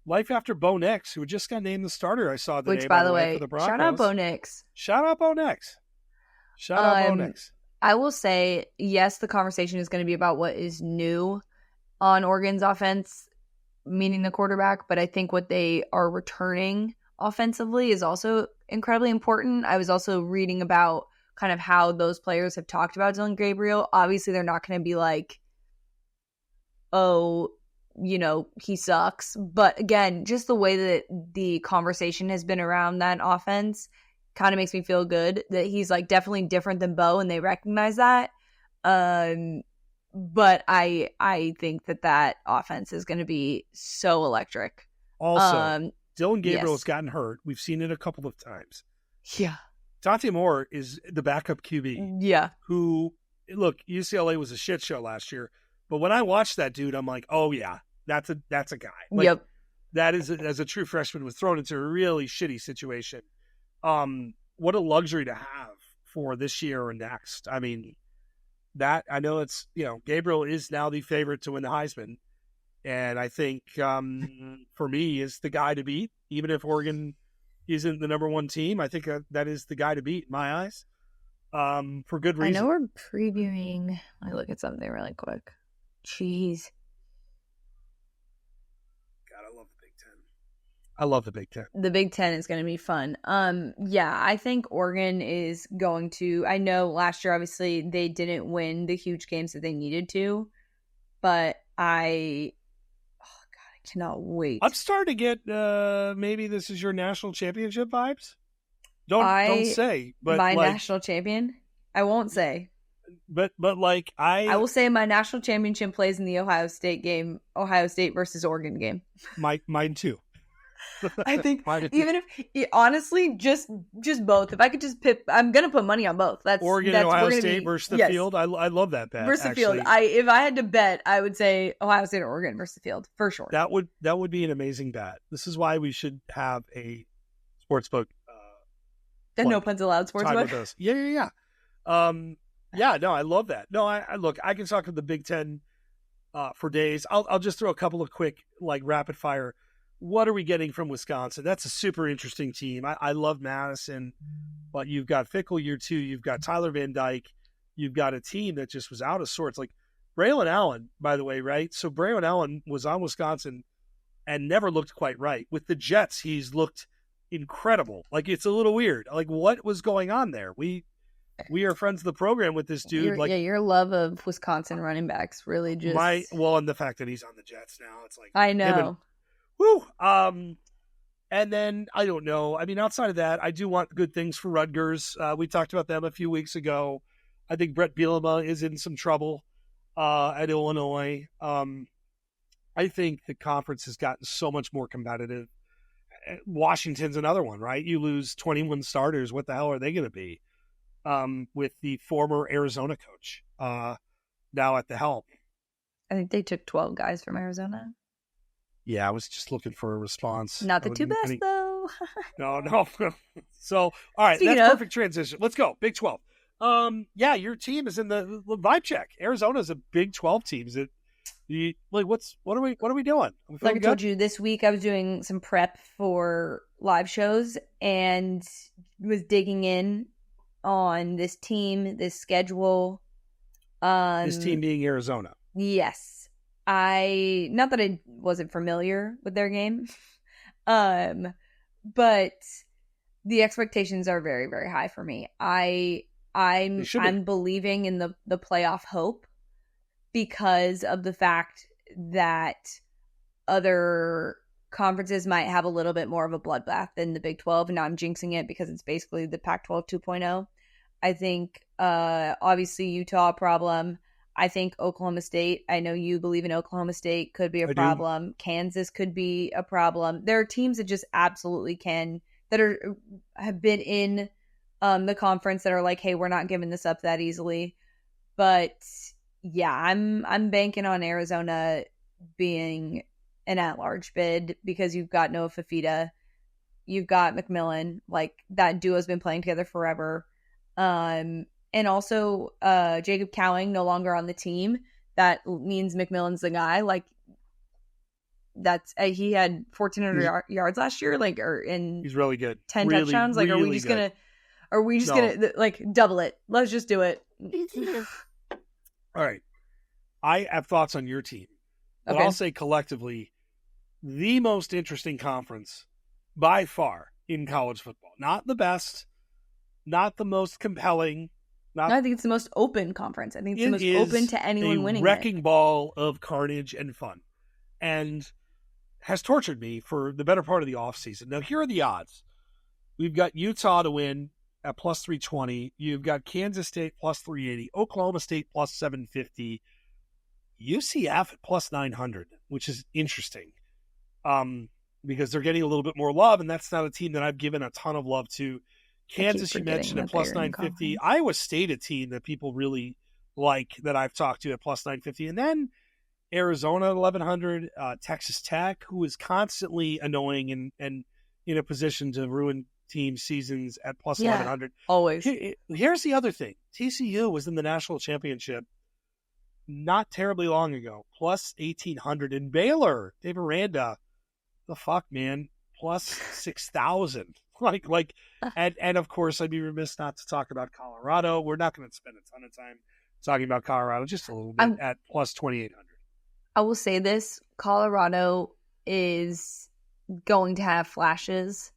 Life after Bo Nix, who just got named the starter. I saw today. Which, by the way, for the Broncos. Shout out Bo Nix. Shout out Bo Nix. Shout out Bo Nix. I will say, yes, the conversation is going to be about what is new on Oregon's offense, meaning the quarterback, but I think what they are returning offensively is also incredibly important. I was also reading about kind of how those players have talked about Dylan Gabriel. Obviously, they're not going to be like, oh, he sucks. But again, just the way that the conversation has been around that offense kind of makes me feel good that he's like definitely different than Bo, and they recognize that. But I think that offense is going to be so electric. Also, Dylan Gabriel has gotten hurt. We've seen it a couple of times. Yeah. Dante Moore is the backup QB. Yeah. Who, look, UCLA was a shit show last year, but when I watched that dude, I'm like, oh yeah, that's a guy. Like, yep. That is, as a true freshman, was thrown into a really shitty situation. What a luxury to have for this year or next. I mean, that, I know it's, Gabriel is now the favorite to win the Heisman. And I think, for me, is the guy to beat, even if Oregon isn't the number one team. I think that is the guy to beat in my eyes, for good reason. I know we're previewing. Let me look at something really quick. Jeez. God, I love the Big Ten. I love the Big Ten. The Big Ten is going to be fun. Yeah, I think Oregon is going to. I know last year, obviously, they didn't win the huge games that they needed to, but I cannot wait. I'm starting to get maybe this is your national championship vibes. Don't say, but my national champion. I won't say. But like I will say my national championship plays in the Ohio State game, Ohio State versus Oregon game. Mine too. I think even if honestly, just both. If I could just pick, I'm gonna put money on both. That's Oregon and Ohio State versus the field. I love that bet. Versus the field. If I had to bet, I would say Ohio State or Oregon versus the field for sure. That would be an amazing bet. This is why we should have a sportsbook. No puns allowed sportsbook. Yeah. Yeah, no, I love that. No, I look, I can talk to the Big Ten for days. I'll just throw a couple of quick, like, rapid fire. What are we getting from Wisconsin? That's a super interesting team. I love Madison, but you've got Fickle year 2. You've got Tyler Van Dyke. You've got a team that just was out of sorts. Like Braylon Allen, by the way, right? So Braylon Allen was on Wisconsin and never looked quite right. With the Jets, he's looked incredible. Like, it's a little weird. Like, what was going on there? We are friends of the program with this dude. Your love of Wisconsin running backs really just and the fact that he's on the Jets now, it's like I know. Woo. And then I don't know. I mean, outside of that, I do want good things for Rutgers. We talked about them a few weeks ago. I think Brett Bielema is in some trouble at Illinois. I think the conference has gotten so much more competitive. Washington's another one, right? You lose 21 starters. What the hell are they going to be? With the former Arizona coach now at the helm. I think they took 12 guys from Arizona. Yeah, I was just looking for a response. Not the two best, though. No. So, all right, that's perfect transition. Let's go. Big 12. Yeah, your team is in the vibe check. Arizona's a Big 12 team. Is it? What are we doing? Like I told you, this week I was doing some prep for live shows and was digging in on this team, this schedule. This team being Arizona. Yes. not that I wasn't familiar with their game, but the expectations are very, very high for me. I'm believing in the playoff hope because of the fact that other conferences might have a little bit more of a bloodbath than the Big 12. And now I'm jinxing it because it's basically the Pac-12 2.0. I think, obviously, Utah problem. I think Oklahoma State, I know you believe in Oklahoma State, could be a problem. Kansas could be a problem. There are teams that just absolutely have been in the conference that are like, hey, we're not giving this up that easily. But yeah, I'm banking on Arizona being an at-large bid because you've got Noah Fafita, you've got McMillan, like that duo's been playing together forever. And also Jacob Cowing no longer on the team. That means McMillan's the guy. Like that's he had 1,400 yards last year, like he's really good. 10 touchdowns. Like, are we just gonna like double it? Let's just do it. All right, I have thoughts on your team, but okay. I'll say collectively, the most interesting conference by far in college football. Not the best, not the most compelling. I think it's the most open conference. I think it's the most open to anyone winning. Wrecking ball of carnage and fun, and has tortured me for the better part of the offseason. Now, here are the odds. We've got Utah to win at plus 320. You've got Kansas State plus 380. Oklahoma State plus 750. UCF at plus 900, which is interesting because they're getting a little bit more love, and that's not a team that I've given a ton of love to. Kansas, you mentioned at plus 950. Iowa State, a team that people really like that I've talked to at plus 950. And then Arizona at 1,100. Texas Tech, who is constantly annoying and in a position to ruin team seasons at plus 1,100. Always. Here's the other thing. TCU was in the national championship not terribly long ago, plus 1,800. And Baylor, Dave Aranda, the fuck, man, plus 6,000. And of course, I'd be remiss not to talk about Colorado. We're not going to spend a ton of time talking about Colorado, just a little bit at plus 2,800. I will say this: Colorado is going to have flashes,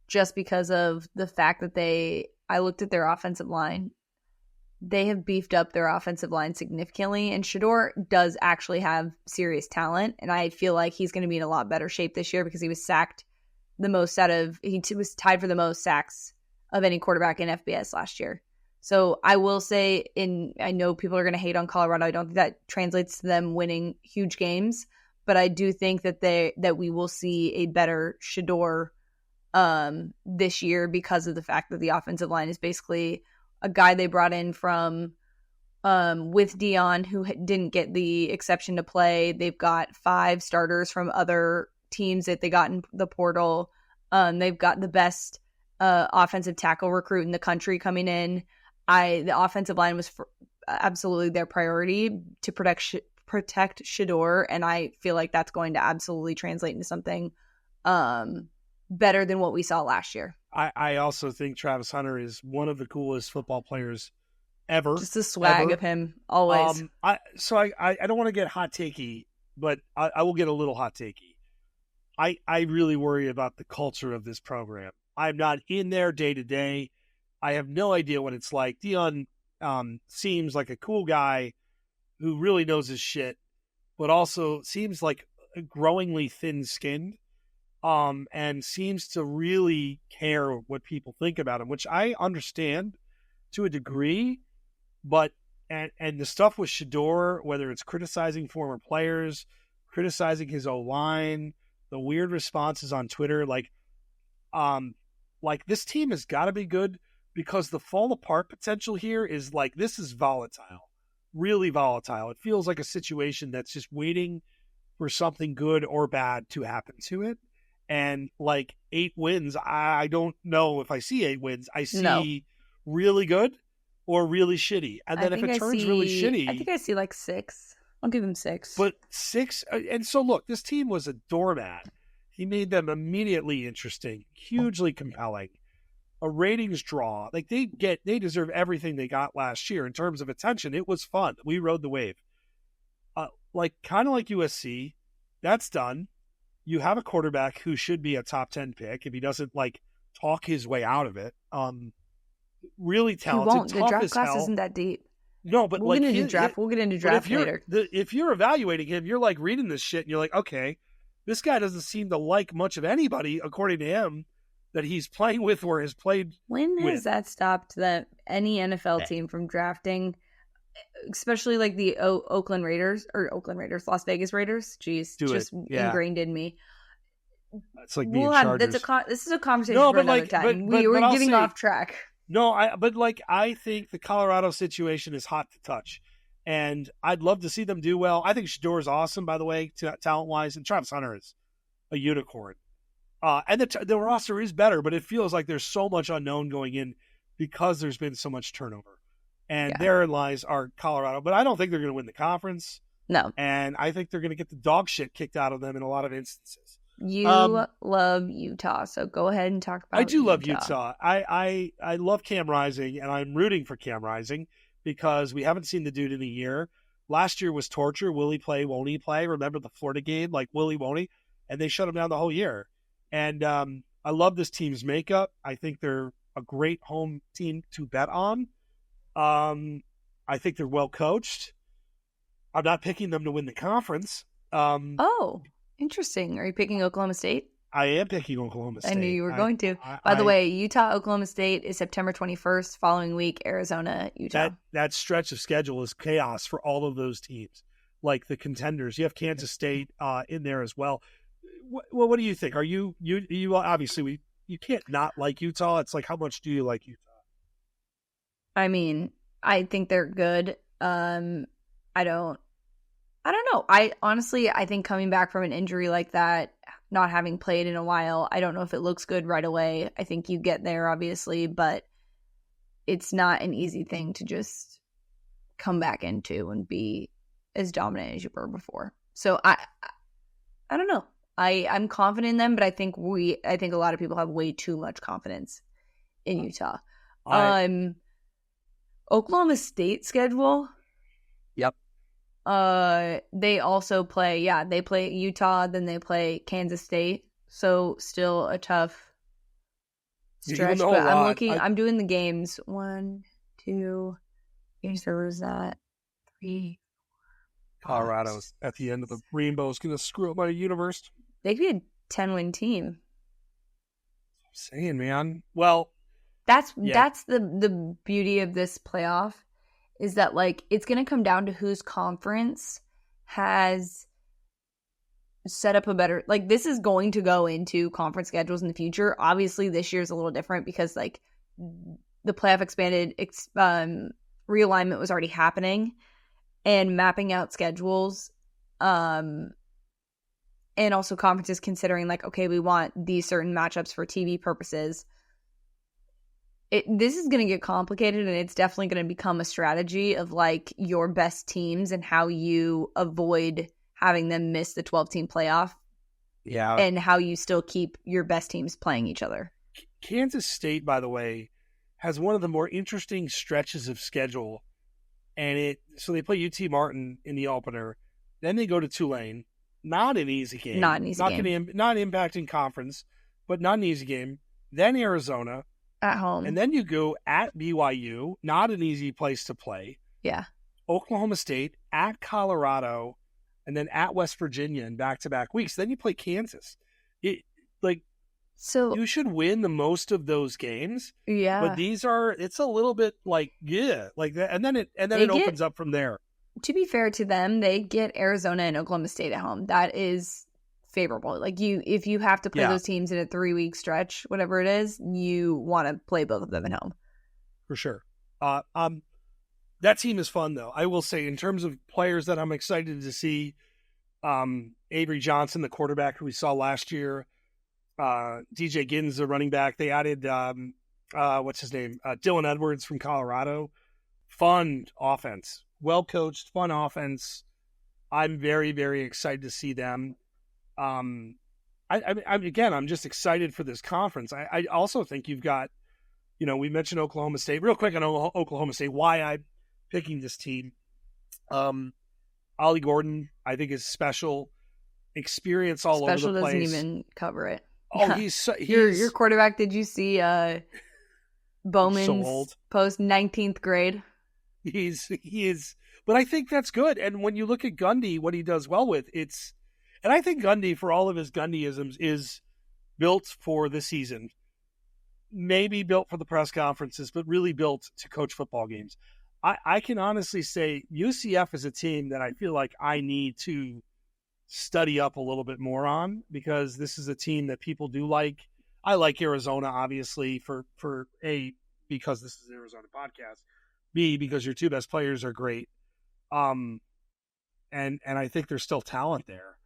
just because of the fact that I looked at their offensive line. They have beefed up their offensive line significantly, and Shedeur does actually have serious talent, and I feel like he's going to be in a lot better shape this year because he was sacked he was tied for the most sacks of any quarterback in FBS last year. So I will say, I know people are going to hate on Colorado. I don't think that translates to them winning huge games, but I do think that we will see a better Shedeur this year because of the fact that the offensive line is basically a guy they brought in from with Dion, who didn't get the exception to play. They've got 5 starters from other teams that they got in the portal. They've got the best offensive tackle recruit in the country coming in. The offensive line was absolutely their priority to protect Shedeur, and I feel like that's going to absolutely translate into something better than what we saw last year. I also think Travis Hunter is one of the coolest football players ever. Just the swag of him, always. I don't want to get hot takey, but I will get a little hot takey. I really worry about the culture of this program. I'm not in there day to day. I have no idea what it's like. Dion seems like a cool guy who really knows his shit, but also seems like growingly thin-skinned and seems to really care what people think about him, which I understand to a degree. But and the stuff with Shedeur, whether it's criticizing former players, criticizing his O-line, the weird responses on Twitter, like this team has got to be good because the fall apart potential here is like, this is volatile, really volatile. It feels like a situation that's just waiting for something good or bad to happen to it. And like 8 wins, I don't know if I see 8 wins. I see really good or really shitty. And then if it turns really shitty, I think I see like 6. I'll give him 6. But 6, and so look, this team was a doormat. He made them immediately interesting, hugely compelling, a ratings draw. Like they deserve everything they got last year in terms of attention. It was fun. We rode the wave. like kind of like USC, that's done. You have a quarterback who should be a top 10 pick if he doesn't like talk his way out of it. Really talented. He won't. The draft class isn't that deep. No, but we'll get into draft later. If you're evaluating him, you're like reading this shit and you're like, okay, this guy doesn't seem to like much of anybody, according to him, that he's playing with or has played. When has that stopped any NFL team from drafting, especially like the Las Vegas Raiders? Jeez, ingrained in me. It's like being Chargers. This is a conversation for another time. We're getting off track. No, I think the Colorado situation is hot to touch, and I'd love to see them do well. I think Shador's awesome, by the way, talent-wise, and Travis Hunter is a unicorn. And the roster is better, but it feels like there's so much unknown going in because there's been so much turnover. And therein lies our Colorado. But I don't think they're going to win the conference. No. And I think they're going to get the dog shit kicked out of them in a lot of instances. You love Utah, so go ahead and talk about I do love Utah. I love Cam Rising, and I'm rooting for Cam Rising because we haven't seen the dude in a year. Last year was torture. Will he play? Won't he play? Remember the Florida game? Like, will he? Won't he? And they shut him down the whole year. And I love this team's makeup. I think they're a great home team to bet on. I think they're well coached. I'm not picking them to win the conference. Interesting. Are you picking Oklahoma State? I am picking Oklahoma State. I knew you were going to. By the way, Utah, Oklahoma State is September 21st. Following week, Arizona, Utah. That stretch of schedule is chaos for all of those teams. Like the contenders, you have Kansas State in there as well. Well, what do you think? Are you obviously you can't not like Utah. It's like, how much do you like Utah? I mean, I think they're good. I don't know. I think coming back from an injury like that, not having played in a while, I don't know if it looks good right away. I think you get there, obviously, but it's not an easy thing to just come back into and be as dominant as you were before. So I don't know. I'm confident in them, but I think a lot of people have way too much confidence in Utah. Oklahoma State schedule. Yep. They also play Utah, then they play Kansas State. So still a tough stretch. But I'm doing the games. 1, 2, where is that? 3. Colorado's at the end of the rainbow is going to screw up my universe. They could be a 10-win team. I'm saying, man. Well, that's the beauty of this playoff. Is that like it's going to come down to whose conference has set up a better, like this is going to go into conference schedules in the future. Obviously this year is a little different because like the playoff expanded realignment was already happening and mapping out schedules. And also conferences considering like, okay, we want these certain matchups for TV purposes. This is going to get complicated, and it's definitely going to become a strategy of like your best teams and how you avoid having them miss the 12-team playoff. Yeah. And how you still keep your best teams playing each other. Kansas State, by the way, has one of the more interesting stretches of schedule. And so they play UT Martin in the opener. Then they go to Tulane. Not an easy game. Not impacting conference, but not an easy game. Then Arizona. At home. And then you go at BYU, not an easy place to play. Yeah. Oklahoma State, at Colorado, and then at West Virginia in back-to-back weeks. Then you play Kansas. So you should win the most of those games. Yeah. But it's a little bit like that. And then it opens up from there. To be fair to them, they get Arizona and Oklahoma State at home. That is favorable. Like if you have to play those teams in a 3-week stretch, whatever it is, you want to play both of them at home. For sure. That team is fun though. I will say in terms of players that I'm excited to see, Avery Johnson, the quarterback who we saw last year, DJ Giddens, the running back. They added what's his name? Dylan Edwards from Colorado. Fun offense. Well coached, fun offense. I'm very, very excited to see them. I'm just excited for this conference. I also think you've got, we mentioned Oklahoma State real quick on Oklahoma State, why I'm picking this team. Ollie Gordon, I think, is special. Experience all special over the place. Doesn't even cover it. Oh, he's your quarterback. Did you see Bowman's so post 19th grade? He is, but I think that's good. And when you look at Gundy, what he does well with, and I think Gundy, for all of his Gundyisms, is built for the season. Maybe built for the press conferences, but really built to coach football games. I can honestly say UCF is a team that I feel like I need to study up a little bit more on, because this is a team that people do like. I like Arizona, obviously, for A, because this is an Arizona podcast, B, because your two best players are great. And I think there's still talent there.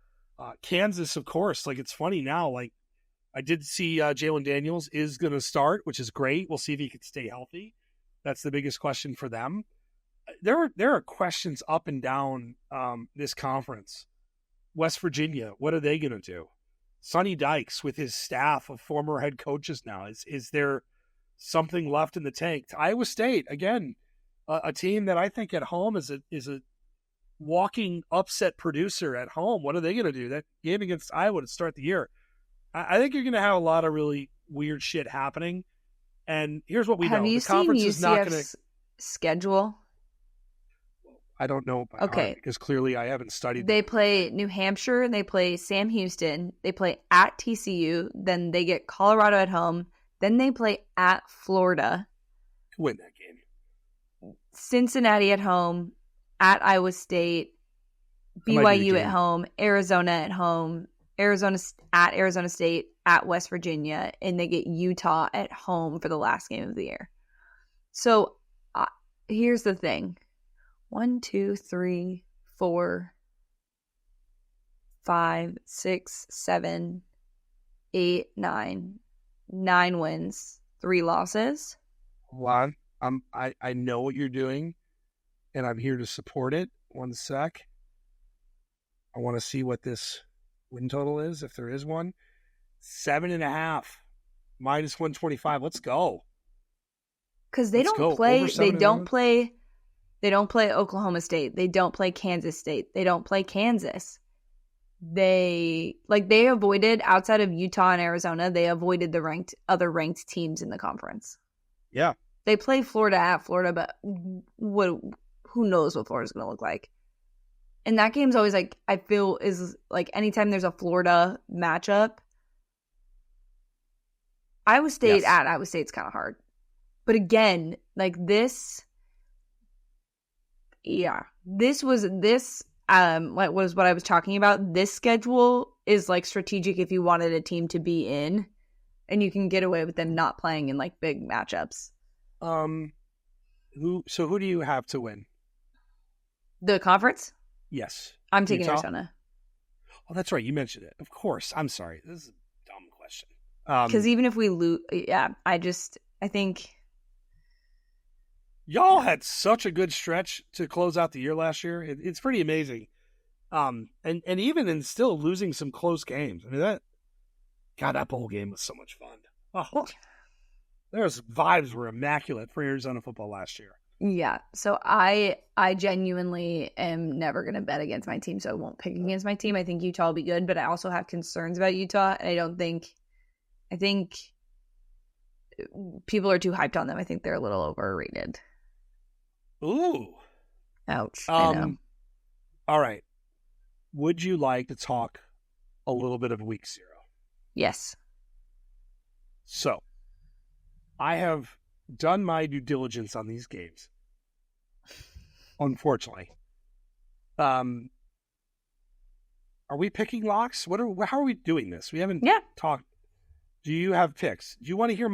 Kansas, of course, like, it's funny now, like, I did see Jalen Daniels is going to start, which is great. We'll see if he can stay healthy. That's the biggest question for them. There are questions up and down this conference. West Virginia, what are they going to do? Sonny Dykes with his staff of former head coaches now. Is there something left in the tank? Iowa State, again, a team that I think at home is a walking upset producer at home. What are they going to do? That game against Iowa to start the year. I think you're going to have a lot of really weird shit happening. And here's what we know. Have you seen UCF's schedule? I don't know by heart, because clearly I haven't studied. They play New Hampshire, they play Sam Houston, they play at TCU, then they get Colorado at home, then they play at Florida. Win that game. Cincinnati at home, at Iowa State, BYU at home, Arizona at home, Arizona State, at West Virginia, and they get Utah at home for the last game of the year. So here's the thing. 1, 2, 3, 4, 5, 6, 7, 8, 9. 9 wins, 3 losses. Hold on. I know what you're doing, and I'm here to support it. 1 sec. I want to see what this win total is, if there is one. 7.5 minus 125. Let's go. Because they don't play. They don't play Oklahoma State. They don't play Kansas State. They don't play Kansas. They avoided, outside of Utah and Arizona, they avoided the other ranked teams in the conference. Yeah. They play Florida at Florida, but who knows what Florida's going to look like. And that game's always like, I feel, is like anytime there's a Florida matchup, Iowa State at Iowa State's kind of hard. But again, like this was what I was talking about. This schedule is like strategic if you wanted a team to be in, and you can get away with them not playing in like big matchups. Who do you have to win? The conference? Yes. I'm taking Arizona. Oh, that's right. You mentioned it. Of course. I'm sorry. This is a dumb question. Because even if we lose, I think y'all had such a good stretch to close out the year last year. It's pretty amazing. And even in still losing some close games. I mean, that bowl game was so much fun. Oh, those vibes were immaculate for Arizona football last year. Yeah. So I genuinely am never going to bet against my team, so I won't pick against my team. I think Utah will be good, but I also have concerns about Utah. And I think people are too hyped on them. I think they're a little overrated. Ooh. Ouch. I know. All right. Would you like to talk a little bit of week 0? Yes. So, I have done my due diligence on these games. Unfortunately. Are we picking locks? How are we doing this? We haven't talked. Do you have picks? Do you want to hear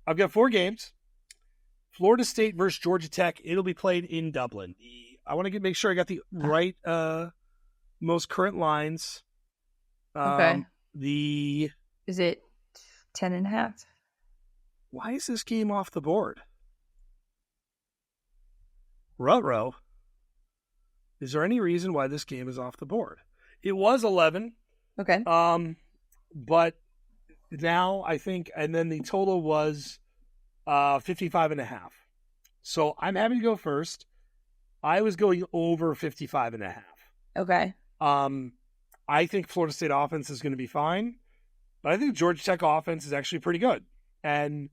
I've got 4 games. Florida State versus Georgia Tech. It'll be played in Dublin. I want to make sure I got the right most current lines. Okay. Is it 10.5? Why is this game off the board? Ruh-roh. Is there any reason why this game is off the board? It was 11. Okay. But now I think, and then the total was 55.5. So I'm having to go first. I was going over 55.5. Okay. I think Florida State offense is going to be fine, but I think Georgia Tech offense is actually pretty good. And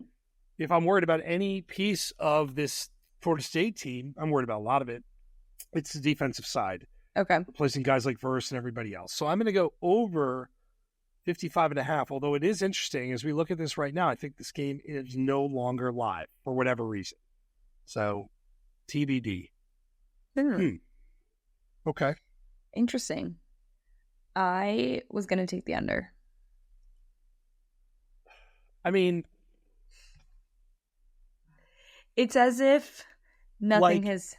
if I'm worried about any piece of this Florida State team, I'm worried about a lot of it. It's the defensive side. Okay. Replacing guys like Verse and everybody else. So I'm going to go over 55.5, although it is interesting as we look at this right now. I think this game is no longer live for whatever reason. So TBD. Okay. Interesting. I was going to take the under. I mean, it's as if nothing has...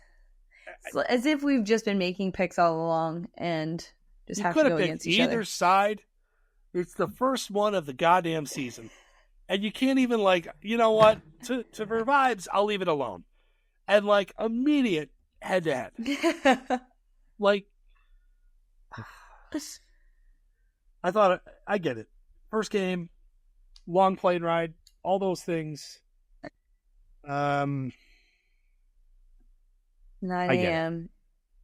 as if we've just been making picks all along and just have to go against each other. Either side. It's the first one of the goddamn season. And you can't even, like, you know what? For vibes, I'll leave it alone. And, like, immediate head-to-head. Like, I thought, I get it. First game, long plane ride, all those things. 9 a.m.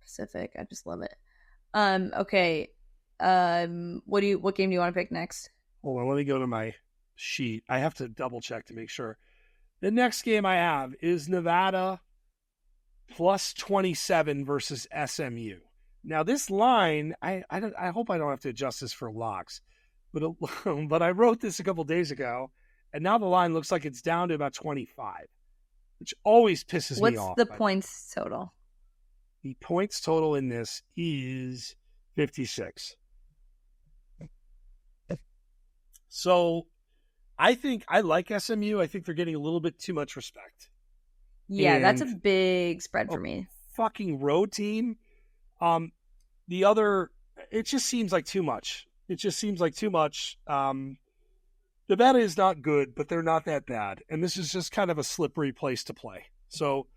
Pacific. I just love it. Okay. What game do you want to pick next? Hold on, let me go to my sheet. I have to double check to make sure. The next game I have is Nevada plus 27 versus SMU. Now this line, I hope I don't have to adjust this for locks, but I wrote this a couple days ago, and now the line looks like it's down to about 25, which always pisses me off. What's the points total? The points total in this is 56. So I think I like SMU. I think they're getting a little bit too much respect. Yeah, that's a big spread for me. Fucking road team. The other, it just seems like too much. Nevada is not good, but they're not that bad. And this is just kind of a slippery place to play. So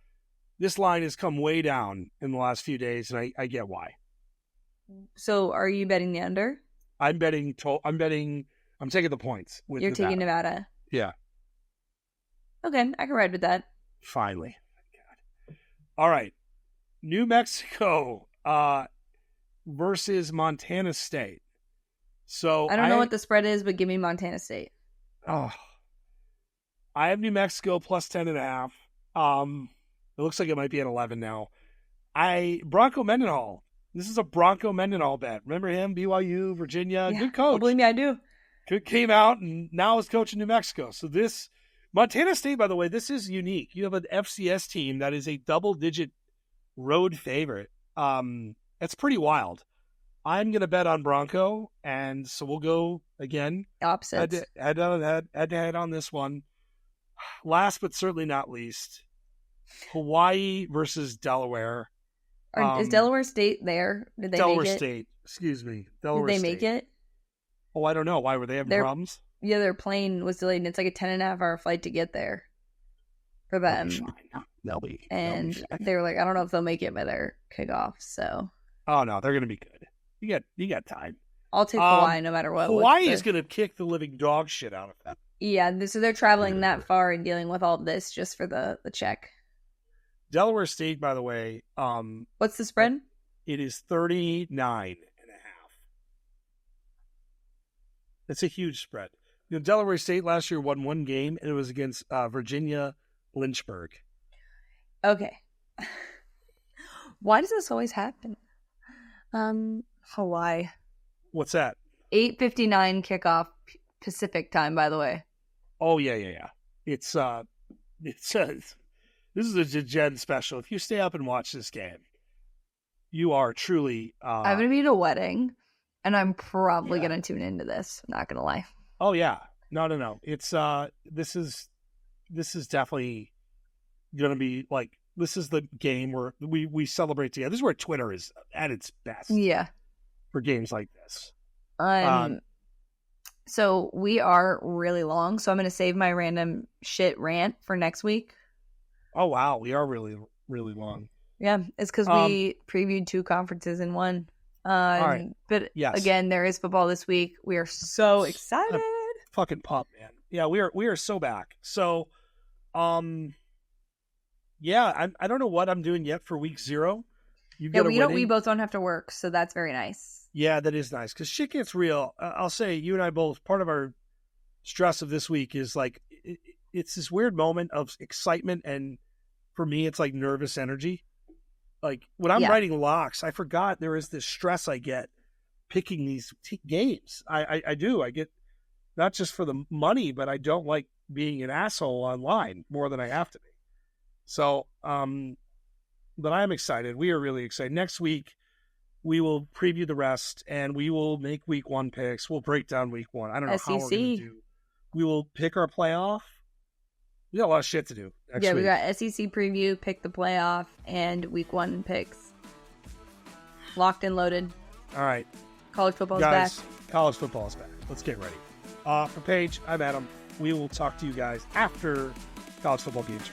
this line has come way down in the last few days, and I get why. So are you betting the under? I'm taking the points. You're taking Nevada. Yeah. Okay, I can ride with that. Finally. God. All right. New Mexico versus Montana State. So I don't know what the spread is, but give me Montana State. Oh, I have New Mexico plus 10.5. It looks like it might be at 11 now. Bronco Mendenhall. This is a Bronco Mendenhall bet. Remember him? BYU, Virginia. Yeah, good coach. Believe me, I do. Came out and now is coaching New Mexico. So this Montana State, by the way, this is unique. You have an FCS team that is a double-digit road favorite. That's pretty wild. I'm going to bet on Bronco, and so we'll go again. Opposites. Head to head on this one. Last but certainly not least, Hawaii versus Delaware. Is Delaware State there? Did they Delaware make it? State. Excuse me. Delaware Did they State. make it? Oh, I don't know. Why were they having problems? Yeah, their plane was delayed, and it's like a 10.5-hour flight to get there for them. They'll be. They were like, I don't know if they'll make it by their kickoff. So. Oh no, they're gonna be good. You got time. I'll take Hawaii no matter what. Hawaii is gonna kick the living dog shit out of them. Yeah, so they're traveling that far and dealing with all this just for the check. Delaware State, by the way. What's the spread? It is 39.5. That's a huge spread. Delaware State last year won one game, and it was against Virginia Lynchburg. Okay. Why does this always happen? Hawaii. What's that? 8:59 kickoff Pacific time, by the way. Oh yeah. It's this is a Gen special. If you stay up and watch this game, you are truly. I'm gonna be at a wedding, and I'm probably gonna tune into this. I'm not gonna lie. Oh yeah, no. It's this is definitely gonna be like. This is the game where we celebrate together. This is where Twitter is at its best. Yeah. For games like this. So we are really long, so I'm going to save my random shit rant for next week. Oh, wow. We are really, really long. Yeah. It's because we previewed 2 conferences in one. All right. But again, there is football this week. We are so excited. Fucking pumped, man. Yeah, we are so back. So, Yeah, I don't know what I'm doing yet for week 0. We both don't have to work, so that's very nice. Yeah, that is nice because shit gets real. I'll say you and I both. Part of our stress of this week is like it's this weird moment of excitement, and for me, it's like nervous energy. Like when I'm writing locks, I forgot there is this stress I get picking these games. I do. I get not just for the money, but I don't like being an asshole online more than I have to be. So, but I'm excited. We are really excited. Next week, we will preview the rest, and we will make week 1 picks. We'll break down week 1. I don't know how we're going to do. We will pick our playoff. We got a lot of shit to do next week. We got SEC preview, pick the playoff, and week 1 picks. Locked and loaded. All right. College football is back. College football is back. Let's get ready. For Paige, I'm Adam. We will talk to you guys after college football games.